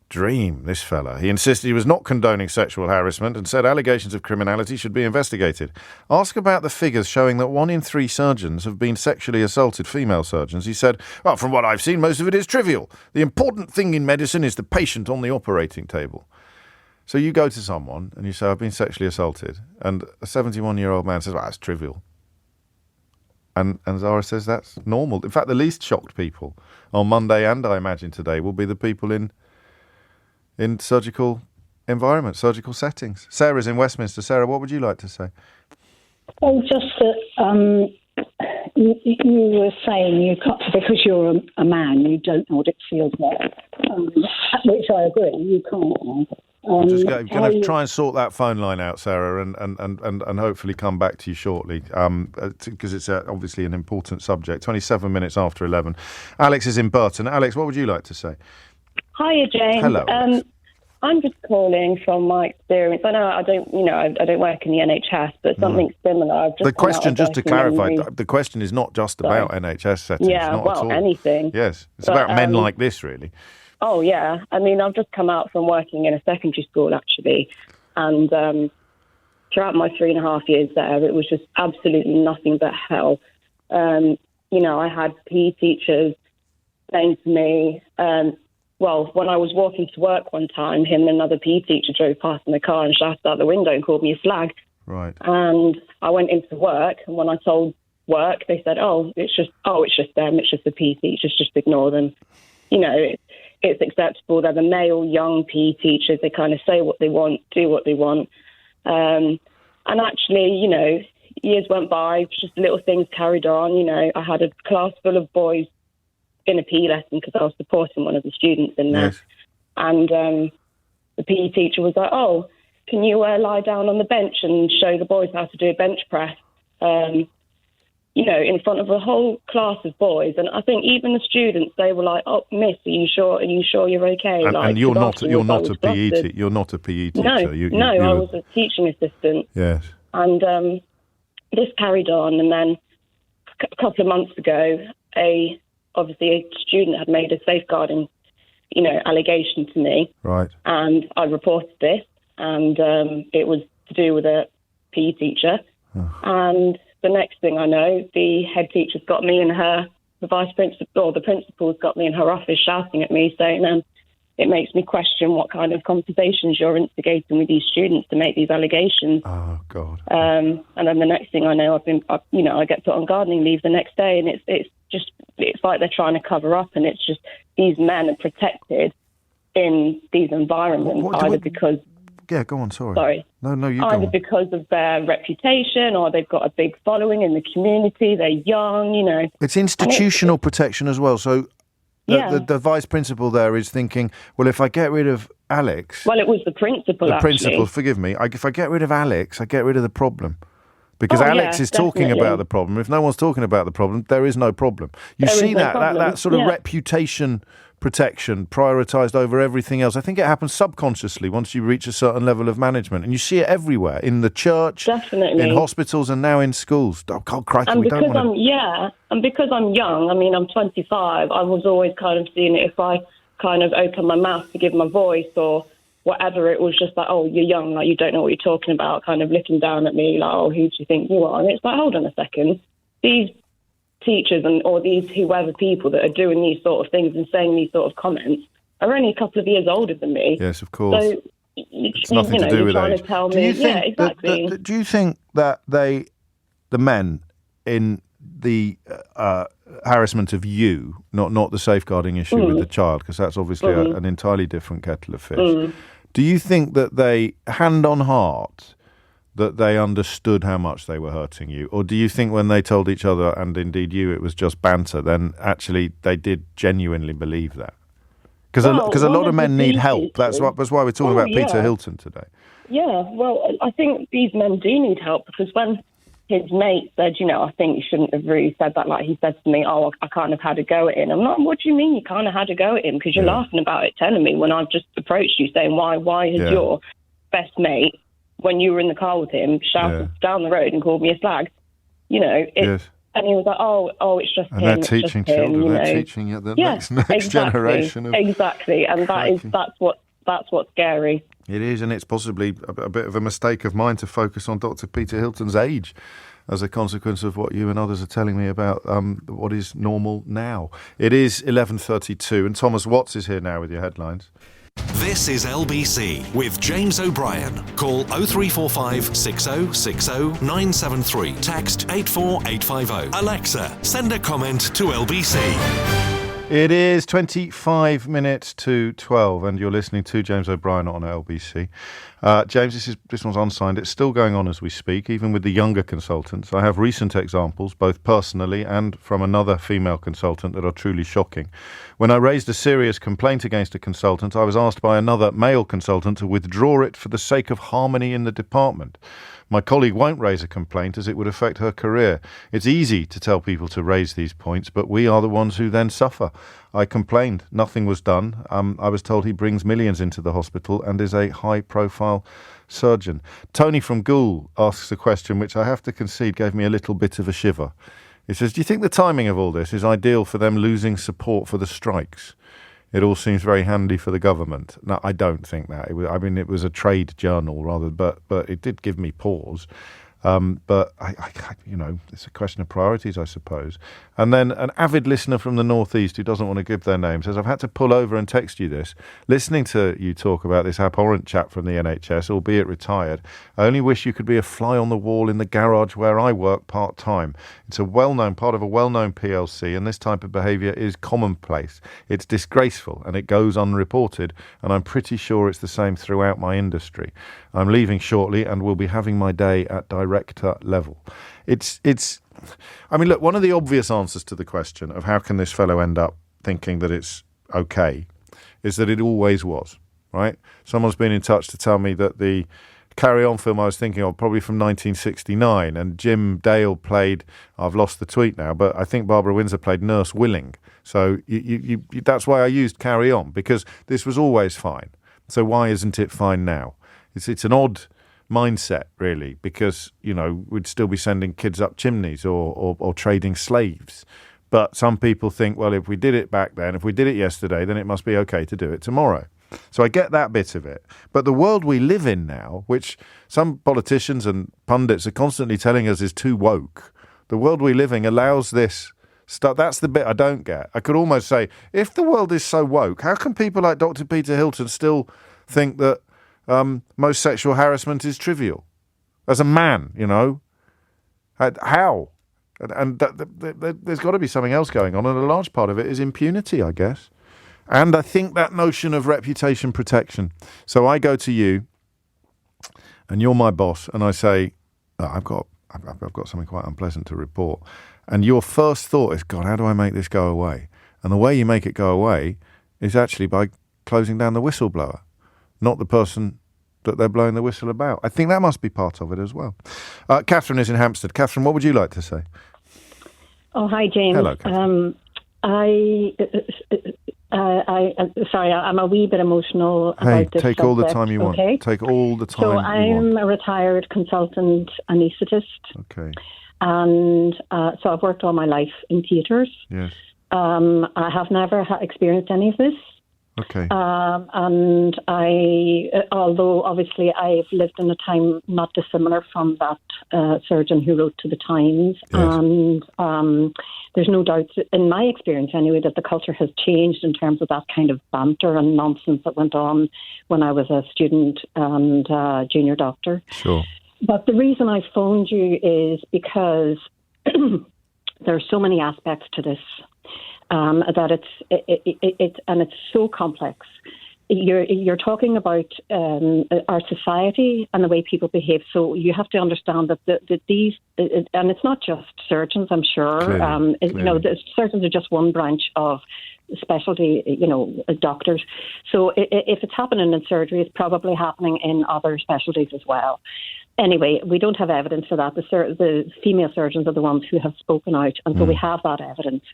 dream, this fella. He insisted he was not condoning sexual harassment and said allegations of criminality should be investigated. Ask about the figures showing that 1 in 3 surgeons have been sexually assaulted, female surgeons. He said, well, from what I've seen, most of it is trivial. The important thing in medicine is the patient on the operating table. So you go to someone and you say, I've been sexually assaulted. And a 71-year-old man says, well, that's trivial. And Zara says that's normal. In fact, the least shocked people on Monday and I imagine today will be the people in surgical environments, surgical settings. Sarah's in Westminster. Sarah, what would you like to say? Well, just that you were saying you can't, because you're a man, you don't know what it feels like, which I agree, you can't. I'm just going to try and sort that phone line out, Sarah, and hopefully come back to you shortly, because it's obviously an important subject. 27 minutes after 11. Alex is in Burton. Alex, what would you like to say? Hiya, James. Hello. I'm just calling from my experience. I know I don't work in the NHS, but something similar. I've just the question, just to clarify, the question is not just about NHS settings. Yeah, not well, at all. Anything. Yes, it's about men like this, really. Oh, yeah. I mean, I've just come out from working in a secondary school, actually, and throughout my 3.5 years there, it was just absolutely nothing but hell. I had PE teachers saying to me, when I was walking to work one time, him and another PE teacher drove past in the car and shouted out the window and called me a slag. Right. And I went into work, and when I told work, they said, it's just them, it's just the PE teachers, just ignore them. It's acceptable. They're the male young PE teachers. They kind of say what they want, do what they want. And actually, years went by, just little things carried on. I had a class full of boys in a PE lesson because I was supporting one of the students in there. Yes. And the PE teacher was like, can you lie down on the bench and show the boys how to do a bench press? In front of a whole class of boys. And I think even the students, they were like, miss, are you sure you're okay? And you're not a PE teacher. You're not a PE teacher. I was a teaching assistant. Yes. And this carried on. And then a couple of months ago, obviously a student had made a safeguarding, allegation to me. Right. And I reported this, and it was to do with a PE teacher. And the next thing I know, the head teacher's got me in the vice principal, or the principal's got me in her office shouting at me, saying, it makes me question what kind of conversations you're instigating with these students to make these allegations. Oh, God. And then the next thing I know, I get put on gardening leave the next day, and it's like they're trying to cover up, and it's just these men are protected in these environments, because... Yeah, go on, sorry. Sorry. No, you go Either on. because of their reputation, or they've got a big following in the community, they're young, It's institutional protection as well. So the vice principal there is thinking, well, if I get rid of Alex... Well, it was the principal, principal, forgive me. If I get rid of Alex, I get rid of the problem. Because Alex is talking about the problem. If no one's talking about the problem, there is no problem. You see that sort of reputation protection prioritised over everything else. I think it happens subconsciously once you reach a certain level of management. And you see it everywhere, in the church, in hospitals, and now in schools. Oh, God, crikey, and we don't want to... and because I'm young, I'm 25, I was always kind of seeing it, if I kind of open my mouth to give my voice or whatever, it was just like, you're young, like you don't know what you're talking about, kind of looking down at me like, who do you think you are? And it's like, hold on a second. These teachers or these whoever people that are doing these sort of things and saying these sort of comments are only a couple of years older than me. Yes, of course. So it's nothing to do with age. Do you think that the men in the harassment of you, not the safeguarding issue with the child, because that's obviously an entirely different kettle of fish. Do you think that they, hand on heart, that they understood how much they were hurting you? Or do you think when they told each other, and indeed you, it was just banter, then actually they did genuinely believe that? Because a lot of men need help. That's why we're talking about Peter Hilton today. Yeah, well, I think these men do need help, because when his mate said, I think you shouldn't have really said that, like he said to me, I kind of had a go at him. I'm like, what do you mean you kind of had a go at him? Because you're laughing about it, telling me, when I've just approached you saying, why has your best mate, when you were in the car with him, shouted down the road and called me a slag? And he was like, it's just him. And they're teaching children, they're teaching the next generation. Exactly, and that's what's scary. It is, and it's possibly a bit of a mistake of mine to focus on Dr. Peter Hilton's age as a consequence of what you and others are telling me about what is normal now. It is 11:32, and Thomas Watts is here now with your headlines. This is LBC with James O'Brien. Call 0345 6060 973. Text 84850. Alexa, send a comment to LBC. It is 25 minutes to 12, and you're listening to James O'Brien on LBC. James, this one's unsigned. It's still going on as we speak, even with the younger consultants. I have recent examples, both personally and from another female consultant, that are truly shocking. When I raised a serious complaint against a consultant, I was asked by another male consultant to withdraw it for the sake of harmony in the department. My colleague won't raise a complaint as it would affect her career. It's easy to tell people to raise these points, but we are the ones who then suffer. I complained. Nothing was done. I was told he brings millions into the hospital and is a high-profile surgeon. Tony from Goole asks a question which I have to concede gave me a little bit of a shiver. He says, do you think the timing of all this is ideal for them losing support for the strikes? Do you think the timing of all this is ideal for them losing support for the strikes? it all seems very handy for the government. No, I don't think that. It was a trade journal rather, but it did give me pause. But I, it's a question of priorities, I suppose. And then an avid listener from the Northeast who doesn't want to give their name says, I've had to pull over and text you this. Listening to you talk about this abhorrent chap from the NHS, albeit retired, I only wish you could be a fly on the wall in the garage where I work part-time. It's a well-known part of a well-known PLC, and this type of behaviour is commonplace. It's disgraceful, and it goes unreported, and I'm pretty sure it's the same throughout my industry. I'm leaving shortly and will be having my day at director level. Look, one of the obvious answers to the question of how can this fellow end up thinking that it's okay is that it always was, right? Someone's been in touch to tell me that the Carry On film I was thinking of, probably from 1969, and Jim Dale played, I've lost the tweet now, but I think Barbara Windsor played Nurse Willing. So that's why I used Carry On, because this was always fine. So why isn't it fine now? It's an odd mindset, really, because, we'd still be sending kids up chimneys or trading slaves. But some people think, well, if we did it back then, if we did it yesterday, then it must be okay to do it tomorrow. So I get that bit of it. But the world we live in now, which some politicians and pundits are constantly telling us is too woke, the world we live in allows this stuff. That's the bit I don't get. I could almost say, if the world is so woke, how can people like Dr. Peter Hilton still think that most sexual harassment is trivial? As a man, how? And there's got to be something else going on, and a large part of it is impunity, I guess. And I think that notion of reputation protection. So I go to you, and you're my boss, and I say, I've got something quite unpleasant to report. And your first thought is, God, how do I make this go away? And the way you make it go away is actually by closing down the whistleblower, not the person that they're blowing the whistle about. I think that must be part of it as well. Catherine is in Hampstead. Catherine, what would you like to say? Oh, hi, James. Hello, Catherine. Sorry, I'm a wee bit emotional about this take subject. all the time you want. Okay? Take all the time you you want. So I'm a retired consultant anaesthetist. Okay. And so I've worked all my life in theatres. Yes. I have never experienced any of this. Okay. And although obviously I've lived in a time not dissimilar from that surgeon who wrote to the Times, yes. And there's no doubt, in my experience anyway, that the culture has changed in terms of that kind of banter and nonsense that went on when I was a student and junior doctor. Sure. But the reason I phoned you is because there are so many aspects to this. That it's so complex. You're talking about our society and the way people behave. So you have to understand that these, and it's not just surgeons, I'm sure. Clearly. The surgeons are just one branch of specialty, doctors. So if it's happening in surgery, it's probably happening in other specialties as well. Anyway, we don't have evidence for that. The female surgeons are the ones who have spoken out, and so we have that evidence.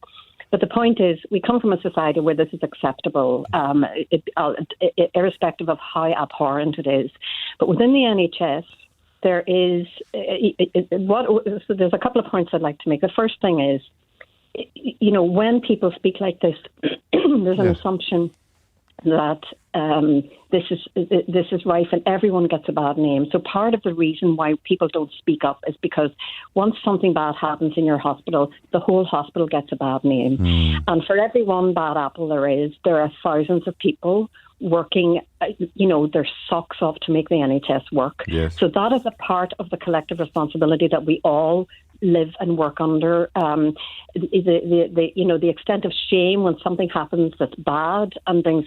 But the point is, we come from a society where this is acceptable, irrespective of how abhorrent it is. But within the NHS, there is so there's a couple of points I'd like to make. The first thing is, when people speak like this, there's an assumption that this is rife and everyone gets a bad name. So part of the reason why people don't speak up is because once something bad happens in your hospital, the whole hospital gets a bad name. And for every one bad apple there are thousands of people working, their socks off to make the NHS work. Yes. So that is a part of the collective responsibility that we all live and work under. The extent of shame when something happens that's bad and brings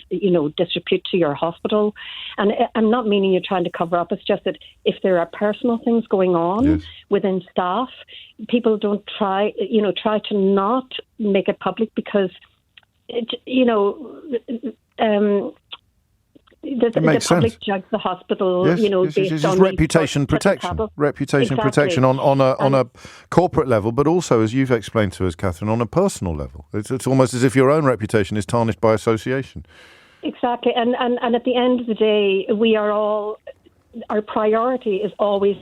disrepute to your hospital. And I'm not meaning you're trying to cover up. It's just that if there are personal things going on within staff, people don't try to not make it public because the public judge the hospital, yes, reputation protection. Reputation protection on a corporate level, but also, as you've explained to us, Catherine, on a personal level. It's almost as if your own reputation is tarnished by association. Exactly, and at the end of the day, our priority is always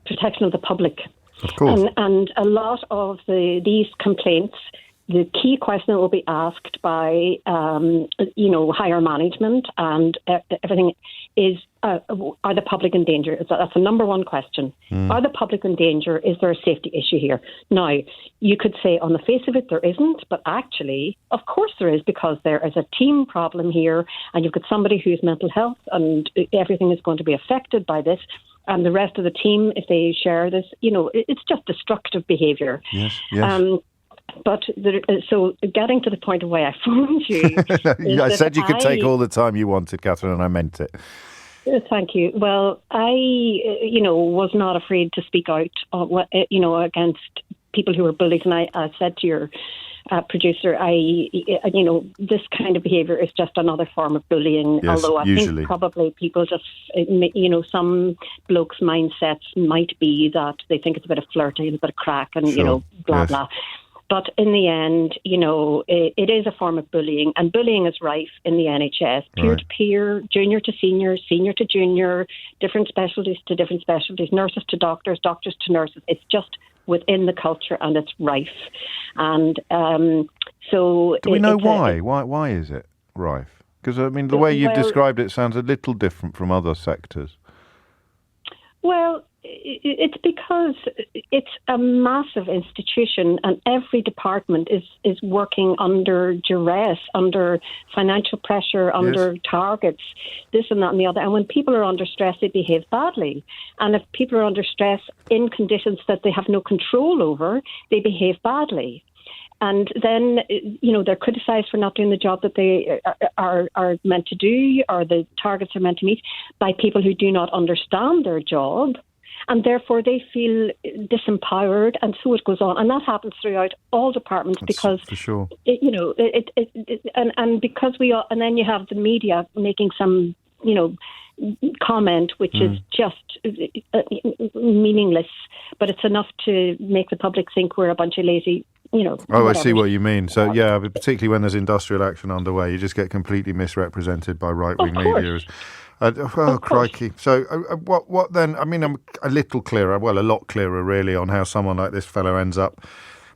protection of the public. Of course. And a lot of these complaints the key question that will be asked by, higher management and everything is, are the public in danger? That's the number one question. Are the public in danger? Is there a safety issue here? Now, you could say on the face of it there isn't, but actually, of course there is, because there is a team problem here, and you've got somebody whose mental health and everything is going to be affected by this. And the rest of the team, if they share this, it's just destructive behaviour. Yes. But so getting to the point of why I phoned you. I said you could take all the time you wanted, Catherine, and I meant it. Thank you. Well, I, was not afraid to speak out, against people who were bullies. And I said to your producer, this kind of behaviour is just another form of bullying. Yes, although I usually. think probably people just, some blokes' mindsets might be that they think it's a bit of flirting, a bit of crack, and, Sure. blah, blah. But in the end, it is a form of bullying, and bullying is rife in the NHS, peer-to-peer, junior to senior, senior to junior, different specialties to different specialties, nurses to doctors, doctors to nurses. It's just within the culture, and it's rife. And so... Do we know why? Why is it rife? Because, the way you've described it sounds a little different from other sectors. Well, it's because it's a massive institution, and every department is working under duress, under financial pressure, under targets, this and that and the other. And when people are under stress, they behave badly. And if people are under stress in conditions that they have no control over, they behave badly. And then, they're criticised for not doing the job that they are meant to do, or the targets are meant to meet, by people who do not understand their job. And therefore they feel disempowered, and so it goes on. And that happens throughout all departments. That's because, for sure, and because and then you have the media making some, comment which is just meaningless, but it's enough to make the public think we're a bunch of lazy. Oh, I see what you mean. So, yeah, but particularly when there's industrial action underway, you just get completely misrepresented by right-wing media. Crikey. So what then? I'm a little clearer, a lot clearer really, on how someone like this fellow ends up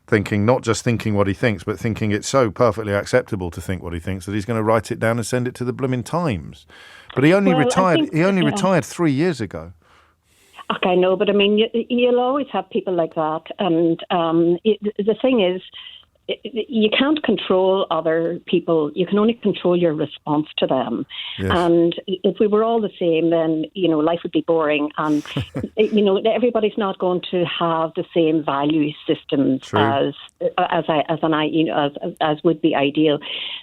thinking, not just thinking what he thinks, but thinking it's so perfectly acceptable to think what he thinks that he's going to write it down and send it to the blooming Times. But he only retired. He only retired 3 years ago. Okay, I know, but you'll always have people like that, and the thing is, you can't control other people. You can only control your response to them. Yes. And if we were all the same, then life would be boring. And everybody's not going to have the same value systems as would be ideal.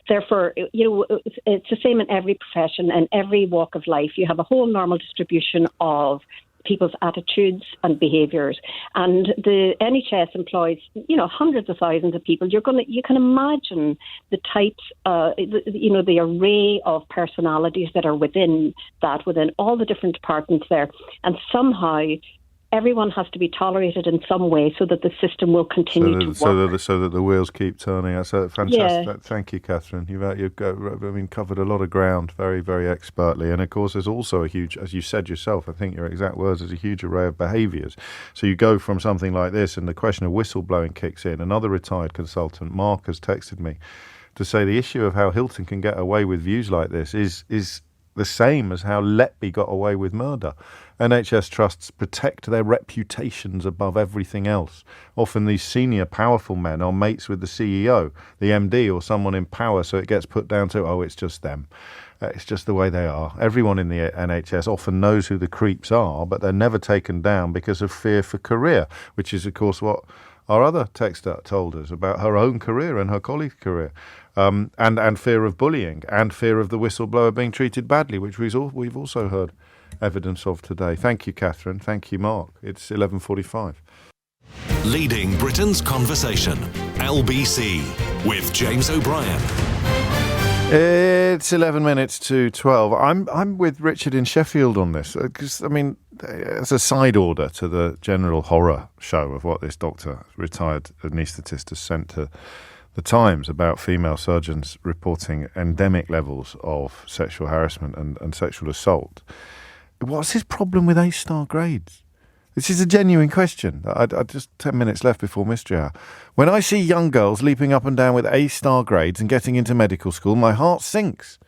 Therefore, it's the same in every profession and every walk of life. You have a whole normal distribution of people's attitudes and behaviours, and the NHS employs hundreds of thousands of people. You can imagine the types, the array of personalities that are within all the different departments there, and somehow everyone has to be tolerated in some way so that the system will continue to work. So that the wheels keep turning. That's fantastic. Yeah. Thank you, Catherine. You've covered a lot of ground very, very expertly. And of course, there's also a huge, as you said yourself, I think your exact words, there's a huge array of behaviours. So you go from something like this, and the question of whistleblowing kicks in. Another retired consultant, Mark, has texted me to say the issue of how Hilton can get away with views like this is the same as how Letby got away with murder. NHS trusts protect their reputations above everything else. Often these senior, powerful men are mates with the CEO, the MD, or someone in power, so it gets put down to, it's just them. It's just the way they are. Everyone in the NHS often knows who the creeps are, but they're never taken down because of fear for career, which is, of course, what our other texter told us about her own career and her colleague's career. And fear of bullying, and fear of the whistleblower being treated badly, which we've also heard evidence of today. Thank you, Catherine. Thank you, Mark. It's 11:45. Leading Britain's conversation. LBC with James O'Brien. It's 11 minutes to 12. I'm with Richard in Sheffield on this, because, as a side order to the general horror show of what this doctor, retired anaesthetist, has sent to the Times about female surgeons reporting endemic levels of sexual harassment and sexual assault. What's his problem with A-star grades? This is a genuine question. I just 10 minutes left before mystery hour. When I see young girls leaping up and down with A-star grades and getting into medical school, my heart sinks.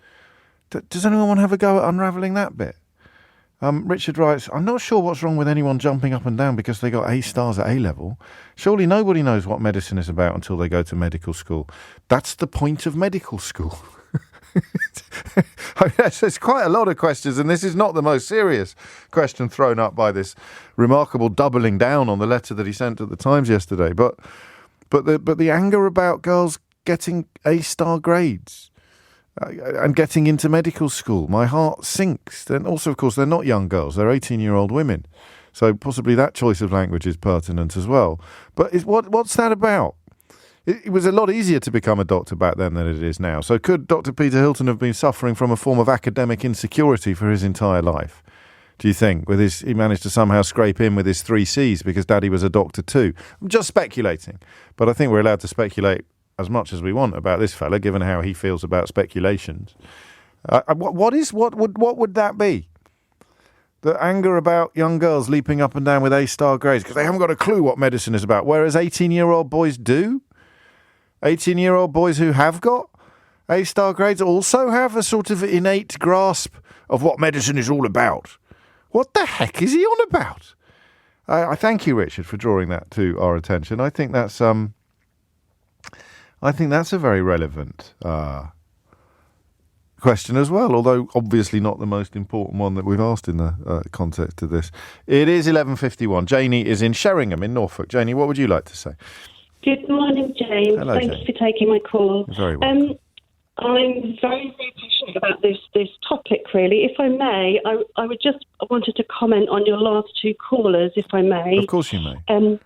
Does anyone want to have a go at unravelling that bit? Richard writes, I'm not sure what's wrong with anyone jumping up and down because they got A-stars at A-level. Surely nobody knows what medicine is about until they go to medical school. That's the point of medical school. There's quite a lot of questions, and this is not the most serious question thrown up by this remarkable doubling down on the letter that he sent to the Times yesterday. But the anger about girls getting A-star grades and getting into medical school, my heart sinks. Then also, of course, they're not young girls; they're 18-year-old women. So possibly that choice of language is pertinent as well. But what's that about? It was a lot easier to become a doctor back then than it is now. So could Dr. Peter Hilton have been suffering from a form of academic insecurity for his entire life? Do you think? He managed to somehow scrape in with his 3 C's because Daddy was a doctor too. I'm just speculating. But I think we're allowed to speculate as much as we want about this fella, given how he feels about speculations. What would that be? The anger about young girls leaping up and down with A-star grades because they haven't got a clue what medicine is about, whereas 18-year-old boys do? 18-year-old boys who have got A-star grades also have a sort of innate grasp of what medicine is all about. What the heck is he on about? I thank you, Richard, for drawing that to our attention. I think that's a very relevant question as well, although obviously not the most important one that we've asked in the context of this. It is 11:51. Janie is in Sheringham in Norfolk. Janie, what would you like to say? Good morning, James. Hello, Thank Jane. you for taking my call. You're very welcome. I'm very, very passionate about this topic, really. If I may, I wanted to comment on your last 2 callers, if I may. Of course you may.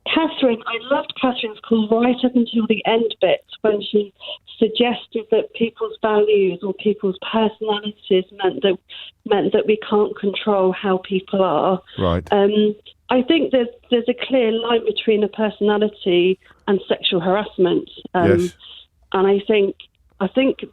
Catherine, I loved Catherine's call right up until the end bit when she suggested that people's values or people's personalities meant that we can't control how people are. Right. I think there's a clear line between a personality and sexual harassment. Yes. And I think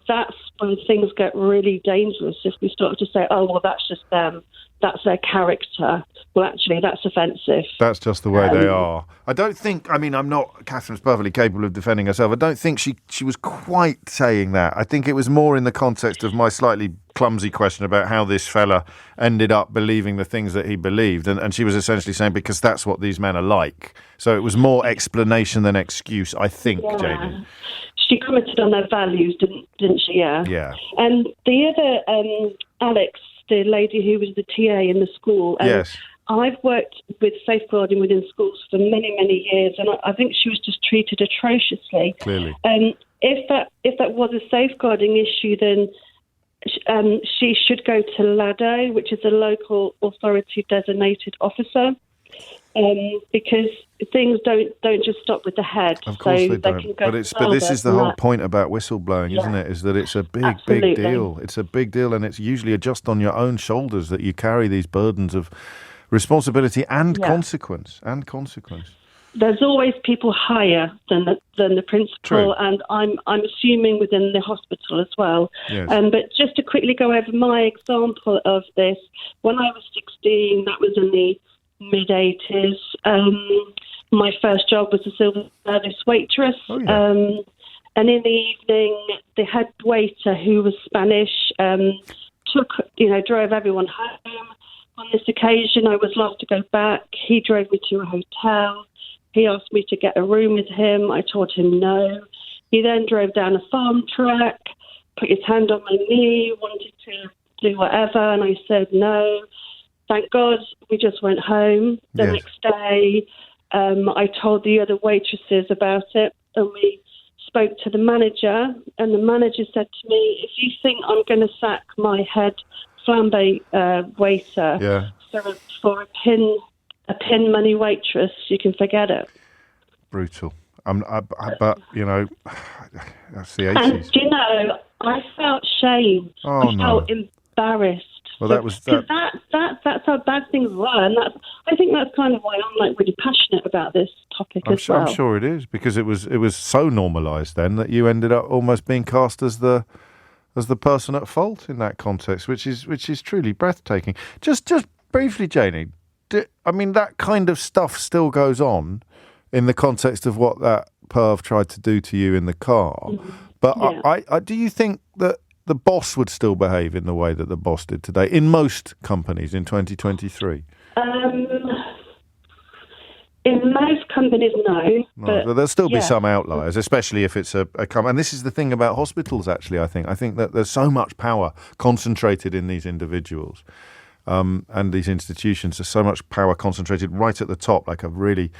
that's when things get really dangerous, if we start to say, oh, well, that's just them, that's their character. Well, actually, that's offensive. That's just the way they are. I don't think, Catherine's perfectly capable of defending herself. I don't think she was quite saying that. I think it was more in the context of my slightly clumsy question about how this fella ended up believing the things that he believed. And she was essentially saying, because that's what these men are like. So it was more explanation than excuse, I think, Yeah. Janie. She commented on their values, didn't she? Yeah. Yeah. And the other, Alex, the lady who was the TA in the school. Yes. I've worked with safeguarding within schools for many, many years, and I think she was just treated atrociously. Clearly. If that was a safeguarding issue, then she should go to LADO, which is a local authority designated officer, because things don't just stop with the head. Of course so they don't. can go But this is the further whole than point about whistleblowing, isn't it? Is that it's a big Absolutely. deal. It's a big deal, and it's usually just on your own shoulders that you carry these burdens of responsibility and consequence. There's always people higher than the principal, True. and I'm assuming within the hospital as well. Yes. But just to quickly go over my example of this, when I was 16, that was in the mid-80s. My first job was a silver service waitress. Oh, yeah. And in the evening, the head waiter, who was Spanish, drove everyone home. On this occasion, I was allowed to go back. He drove me to a hotel. He asked me to get a room with him. I told him no. He then drove down a farm track, put his hand on my knee, wanted to do whatever, and I said no. Thank God we just went home. The next day, I told the other waitresses about it, and we spoke to the manager, and the manager said to me, if you think I'm going to sack my head flambe waiter for a pin money waitress, you can forget it. Brutal. But, that's the 80s. And, I felt shame. I felt embarrassed. Well, that was that. That's how bad things were, and I think that's kind of why I'm really passionate about this topic as well. I'm sure it is, because it was so normalised then that you ended up almost being cast as the person at fault in that context, which is truly breathtaking. Just briefly, Janie, that kind of stuff still goes on in the context of what that perv tried to do to you in the car. But I do you think that the boss would still behave in the way that the boss did today in most companies in 2023? In most companies, no. But there'll still be some outliers, especially if it's a company. And this is the thing about hospitals, actually, I think that there's so much power concentrated in these individuals and these institutions. There's so much power concentrated right at the top, like a really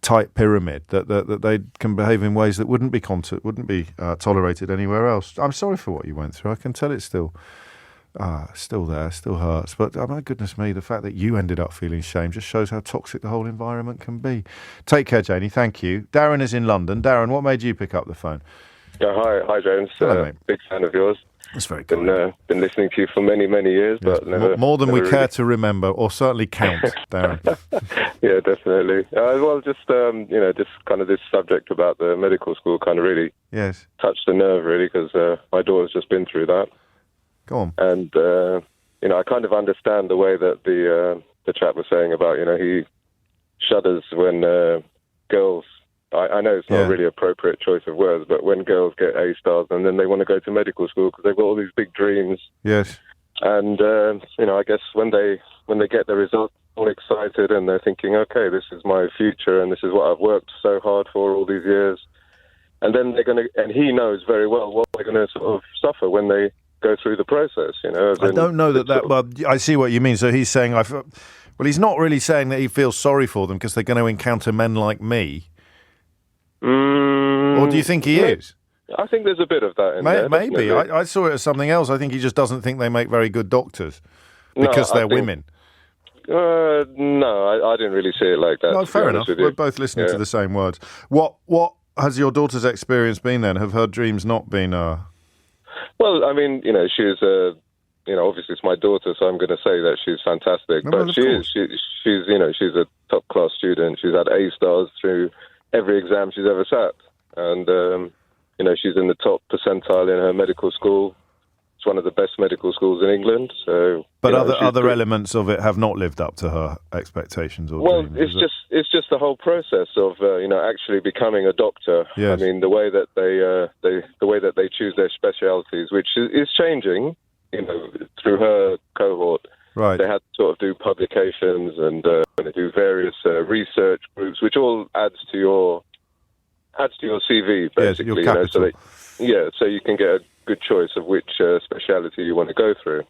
tight pyramid, that they can behave in ways that wouldn't be tolerated anywhere else. I'm sorry for what you went through. I can tell it's still there, still hurts. But my goodness me, the fact that you ended up feeling shame just shows how toxic the whole environment can be. Take care, Janie. Thank you. Darren is in London. Darren, what made you pick up the phone? Hi, James. Hello, mate. Big fan of yours. That's very good. Been listening to you for many, many years, but never more than we never care to remember, or certainly count, Darren. Yeah, definitely. Just kind of this subject about the medical school kind of really touched the nerve, really, because my daughter's just been through that. Go on. And I kind of understand the way that the chap was saying about, he shudders when girls. I know it's not a really appropriate choice of words, but when girls get A stars and then they want to go to medical school because they've got all these big dreams. Yes. And I guess when they get the results, all excited and they're thinking, okay, this is my future and this is what I've worked so hard for all these years. And then and he knows very well what they're going to sort of suffer when they go through the process. I don't know but I see what you mean. So he's saying, he's not really saying that he feels sorry for them because they're going to encounter men like me. Or do you think he is? I think there's a bit of that in there. Maybe. I saw it as something else. I think he just doesn't think they make very good doctors because they're women. No, I didn't really see it like that. No, fair enough. We're both listening to the same words. What has your daughter's experience been then? Have her dreams not been... Well, I mean, she's obviously it's my daughter, so I'm going to say that she's fantastic. But she's a top-class student. She's had A stars through every exam she's ever sat. And, she's in the top percentile in her medical school. It's one of the best medical schools in England. So, but other elements of it have not lived up to her expectations or dreams. It's just the whole process of actually becoming a doctor. Yes. I mean, the way that they choose their specialities, which is changing, through her cohort. Right. They had to sort of do publications and do various research groups, which all adds to your CV, basically. Yes, your capital. So you can get a good choice of which speciality you want to go through.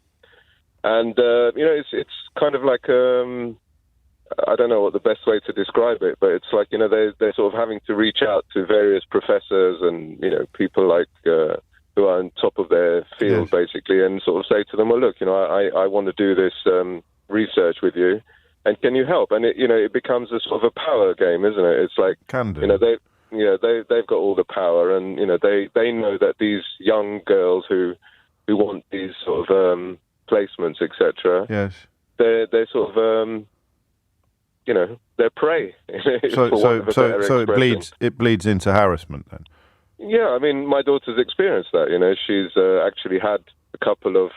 And it's kind of like I don't know what the best way to describe it, but it's like they're sort of having to reach out to various professors and people like who are on top of their field, basically, and sort of say to them, well, look, I want to do this research with you, and can you help? And it becomes a sort of a power game, isn't it? It's like they've got all the power, and they know that these young girls who want these sort of placements, etc. Yes, they're sort of they're prey. So it bleeds into harassment then. Yeah, I mean, my daughter's experienced that. She's actually had a couple of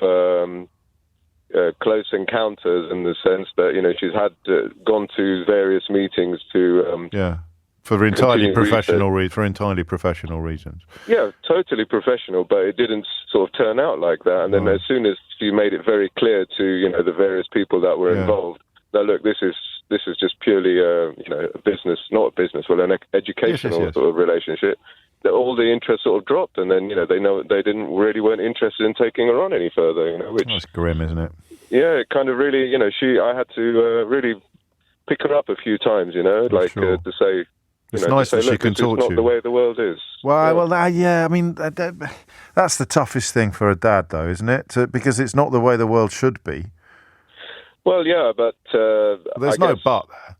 close encounters in the sense that she's had gone to various meetings to for entirely professional reasons. Yeah, totally professional, but it didn't sort of turn out like that. And then as soon as she made it very clear to the various people that were involved, that look, this is just purely a business, not a business, well, an educational sort of relationship. That all the interest sort of dropped, and then they weren't interested in taking her on any further. Which that's grim, isn't it? Yeah, it kind of really, I had to really pick her up a few times, to say. It's nice that she can talk to you. It's not the way the world is. I mean, that's the toughest thing for a dad, though, isn't it? Because it's not the way the world should be. Well, yeah, but there's no but there.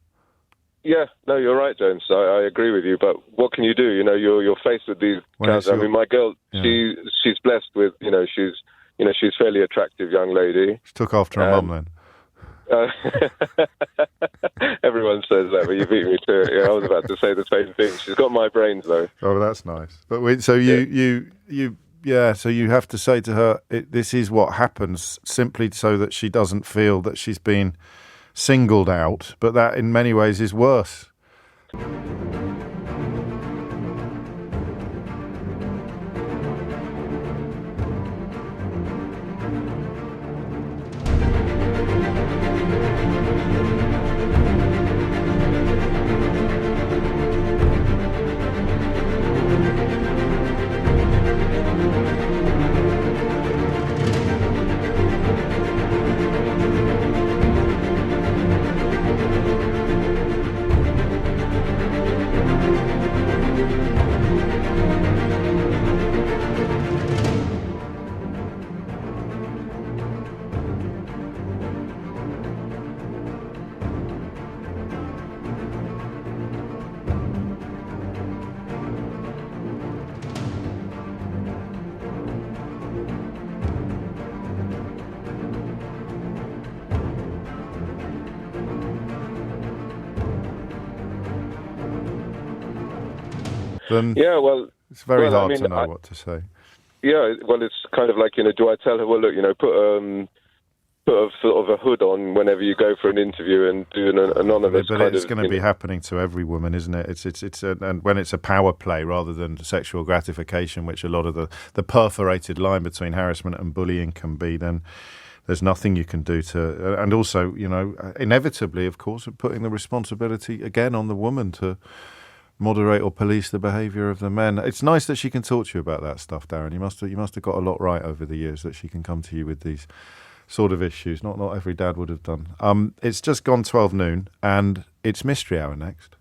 Yeah, no, you're right, James. I agree with you. But what can you do? You're faced with these guys. I mean, my girl, she's blessed with, she's a fairly attractive young lady. She took after her mum then. Everyone says that, but you beat me to it. Yeah, I was about to say the same thing. She's got my brains, though. Oh, that's nice. But so you have to say to her, this is what happens, simply so that she doesn't feel that she's been singled out, but that in many ways is worse. Then it's very hard to know what to say. Yeah, well, it's kind of like, do I tell her, well, look, put a sort of a hood on whenever you go for an interview and do an anonymous but it's going to be happening to every woman, isn't it? And when it's a power play rather than sexual gratification, which a lot of the perforated line between harassment and bullying can be, then there's nothing you can do to... And also, inevitably, of course, putting the responsibility again on the woman to moderate or police the behaviour of the men. It's nice that she can talk to you about that stuff, Darren. You must have got a lot right over the years that she can come to you with these sort of issues. Not every dad would have done. It's just gone 12 noon, and it's Mystery Hour next.